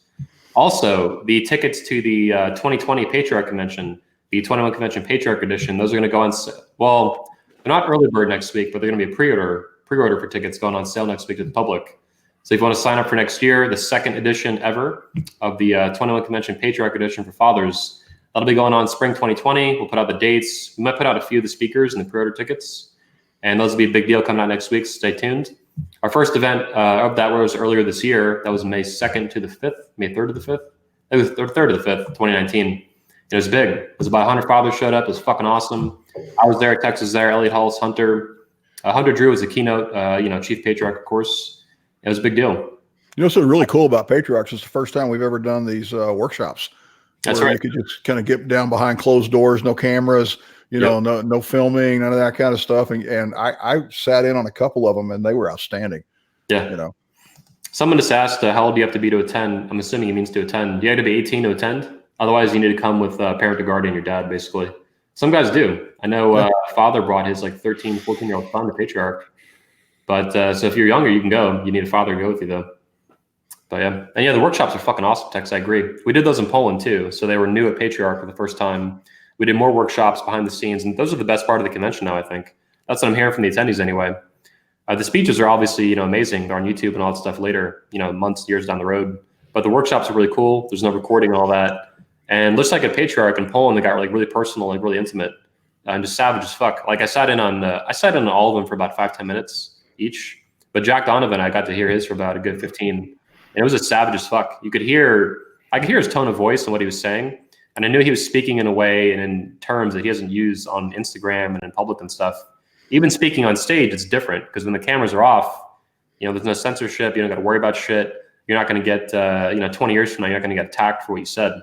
Also, the tickets to the 2020 Patriarch Convention, the 21 Convention Patriarch Edition, those are going to go on. Well, they're not early bird next week, but they're going to be a pre-order for tickets going on sale next week to the public. So if you want to sign up for next year, the second edition ever of the 21 Convention Patriarch Edition for fathers, that'll be going on spring 2020. We'll put out the dates. We might put out a few of the speakers and the pre-order tickets, and those will be a big deal coming out next week. So stay tuned. Our first event of that was earlier this year. That was May 2nd to the 5th, May 3rd to the 5th. It was 3rd to the 5th, 2019. It was big. It was about 100 fathers showed up. It was fucking awesome. I was there, Tex was there, Elliot Hulse, Hunter. Hunter Drew was the keynote, chief patriarch, of course. It was a big deal. What's really cool about Patriarchs? It's the first time we've ever done these workshops. That's right. You could just kind of get down behind closed doors, no cameras, no filming, none of that kind of stuff. And I sat in on a couple of them, and they were outstanding. Yeah. Someone just asked, how old do you have to be to attend? I'm assuming he means to attend. Do you have to be 18 to attend? Otherwise, you need to come with parent or guardian, your dad, basically. Some guys do. I know father brought his 13, 14-year-old son to Patriarch. But so if you're younger, you can go. You need a father to go with you, though. But yeah. And the workshops are fucking awesome, Tex. I agree. We did those in Poland, too. So they were new at Patriarch for the first time. We did more workshops behind the scenes. And those are the best part of the convention now, I think. That's what I'm hearing from the attendees anyway. The speeches are obviously, amazing. They're on YouTube and all that stuff later, months, years down the road. But the workshops are really cool. There's no recording and all that. And looks like at Patriarch in Poland, they got really personal, really intimate, and just savage as fuck. I sat in on all of them for about 5-10 minutes each. But Jack Donovan, I got to hear his for about a good 15. And it was just savage as fuck. I could hear his tone of voice and what he was saying. And I knew he was speaking in a way and in terms that he doesn't use on Instagram and in public and stuff. Even speaking on stage, it's different because when the cameras are off, there's no censorship. You don't got to worry about shit. You're not going to get, 20 years from now, you're not going to get attacked for what you said.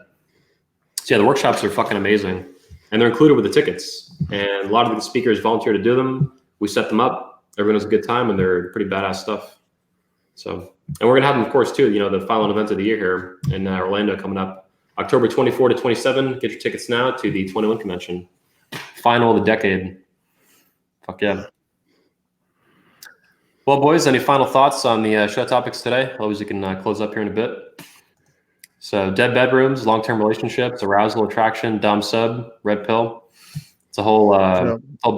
So yeah, the workshops are fucking amazing. And they're included with the tickets. And a lot of the speakers volunteer to do them. We set them up. Everyone has a good time, and they're pretty badass stuff. So, and we're going to have them, of course, too, the final event of the year here in Orlando coming up. October 24 to 27. Get your tickets now to the 21 convention. Final of the decade. Fuck yeah. Well, boys, any final thoughts on the show topics today? Otherwise, we can close up here in a bit. So, dead bedrooms, long-term relationships, arousal, attraction, dom sub, red pill. It's a whole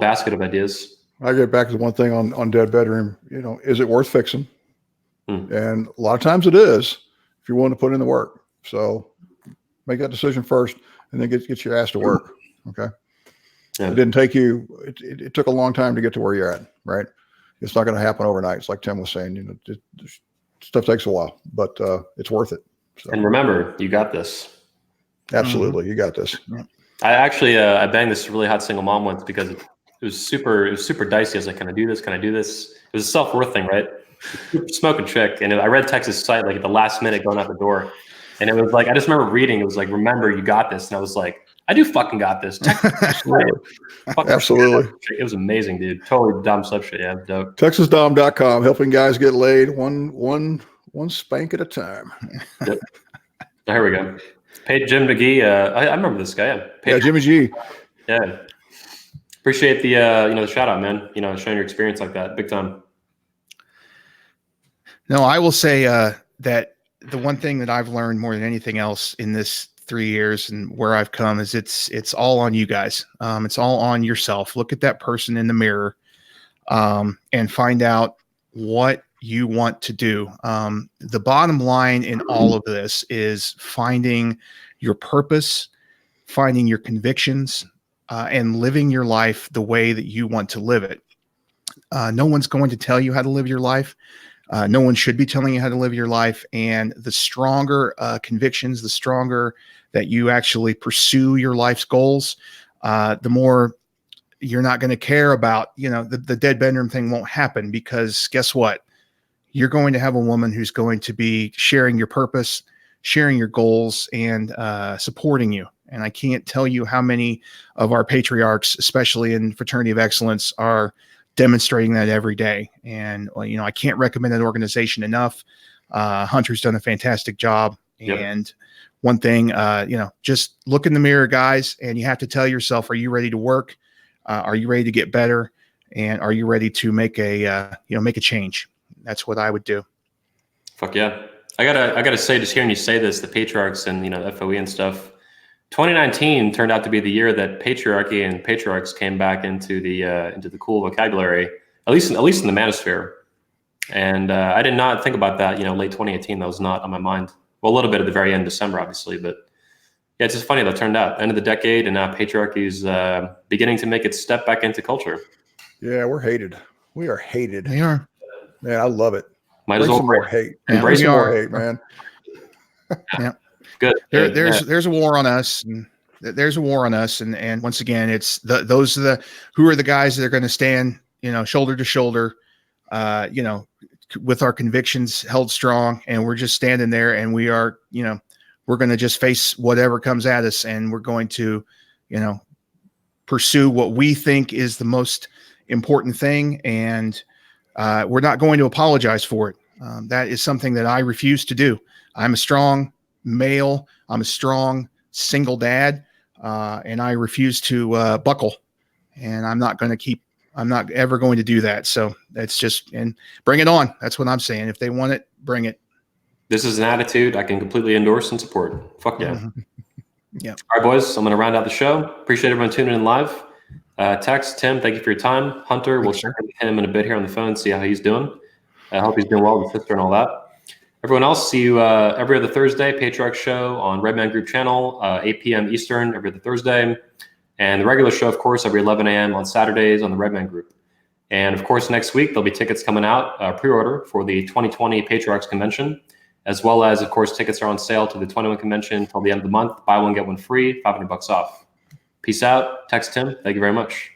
basket of ideas. I get back to one thing on dead bedroom. Is it worth fixing? And a lot of times it is if you're willing to put in the work. So make that decision first, and then get your ass to work. Okay. Yeah. It didn't take you. It took a long time to get to where you're at. Right. It's not going to happen overnight. It's like Tim was saying. Stuff takes a while, but it's worth it. So. And remember, you got this. Absolutely, you got this. I actually I banged this really hot single mom once because it was super dicey. I was like, can I do this? Can I do this? It was a self-worth thing, right? Smoking chick, and I read Texas site at the last minute going out the door, and it was I just remember reading. It was remember, you got this, and I was like, I do fucking got this. Absolutely. It was amazing, dude. Totally dumb stuff shit. Yeah, dope. TexasDom.com, helping guys get laid one spank at a time. Yep. Here we go. Paid Jim McGee. I remember this guy. Yeah, Jimmy G. Yeah. Appreciate the the shout out, man. Showing your experience like that, big time. No, I will say that the one thing that I've learned more than anything else in this 3 years and where I've come is it's all on you guys. It's all on yourself. Look at that person in the mirror and find out what you want to do. The bottom line in all of this is finding your purpose, finding your convictions, and living your life the way that you want to live it. No one's going to tell you how to live your life. No one should be telling you how to live your life. And the stronger convictions, the stronger that you actually pursue your life's goals, the more you're not going to care about, the dead bedroom thing won't happen, because guess what? You're going to have a woman who's going to be sharing your purpose, sharing your goals, and supporting you. And I can't tell you how many of our patriarchs, especially in Fraternity of Excellence, are demonstrating that every day. And, I can't recommend that organization enough. Hunter's done a fantastic job. Yep. And one thing, just look in the mirror, guys, and you have to tell yourself, are you ready to work? Are you ready to get better? And are you ready to make a change? That's what I would do. Fuck yeah. I gotta say, just hearing you say this, the patriarchs and, FOE and stuff, 2019 turned out to be the year that patriarchy and patriarchs came back into the cool vocabulary, at least in the manosphere. And I did not think about that, late 2018, that was not on my mind. Well, a little bit at the very end of December, obviously, but yeah, it's just funny that turned out. End of the decade, and now patriarchy is beginning to make its step back into culture. Yeah, we're hated. We are hated. They are. Man, I love it. Might Bring as well some more hate. Yeah, Bring some we more are. hate, man. Yeah. Good. There's a war on us. And there's a war on us. And once again, it's those are who are the guys that are going to stand, shoulder to shoulder, with our convictions held strong. And we're just standing there, and we are, we're going to just face whatever comes at us. And we're going to, pursue what we think is the most important thing. And we're not going to apologize for it. That is something that I refuse to do. I'm a strong male. I'm a strong single dad. And I refuse to buckle, and I'm not ever going to do that. So that's just, and bring it on. That's what I'm saying. If they want it, bring it. This is an attitude I can completely endorse and support. Fuck yeah. Mm-hmm. Yeah. All right, boys, I'm going to round out the show. Appreciate everyone tuning in live. Tex, Tim, thank you for your time. Hunter, we'll check in with him in a bit here on the phone, see how he's doing. I hope he's doing well with his sister and all that. Everyone else, see you every other Thursday, Patriarch Show on Redman Group channel, 8 p.m. Eastern every other Thursday. And the regular show, of course, every 11 a.m. on Saturdays on the Redman Group. And, of course, next week there'll be tickets coming out, pre-order for the 2020 Patriarchs Convention, as well as, of course, tickets are on sale to the 21 convention until the end of the month. Buy one, get one free, $500 off. Peace out. Tex, Tim, thank you very much.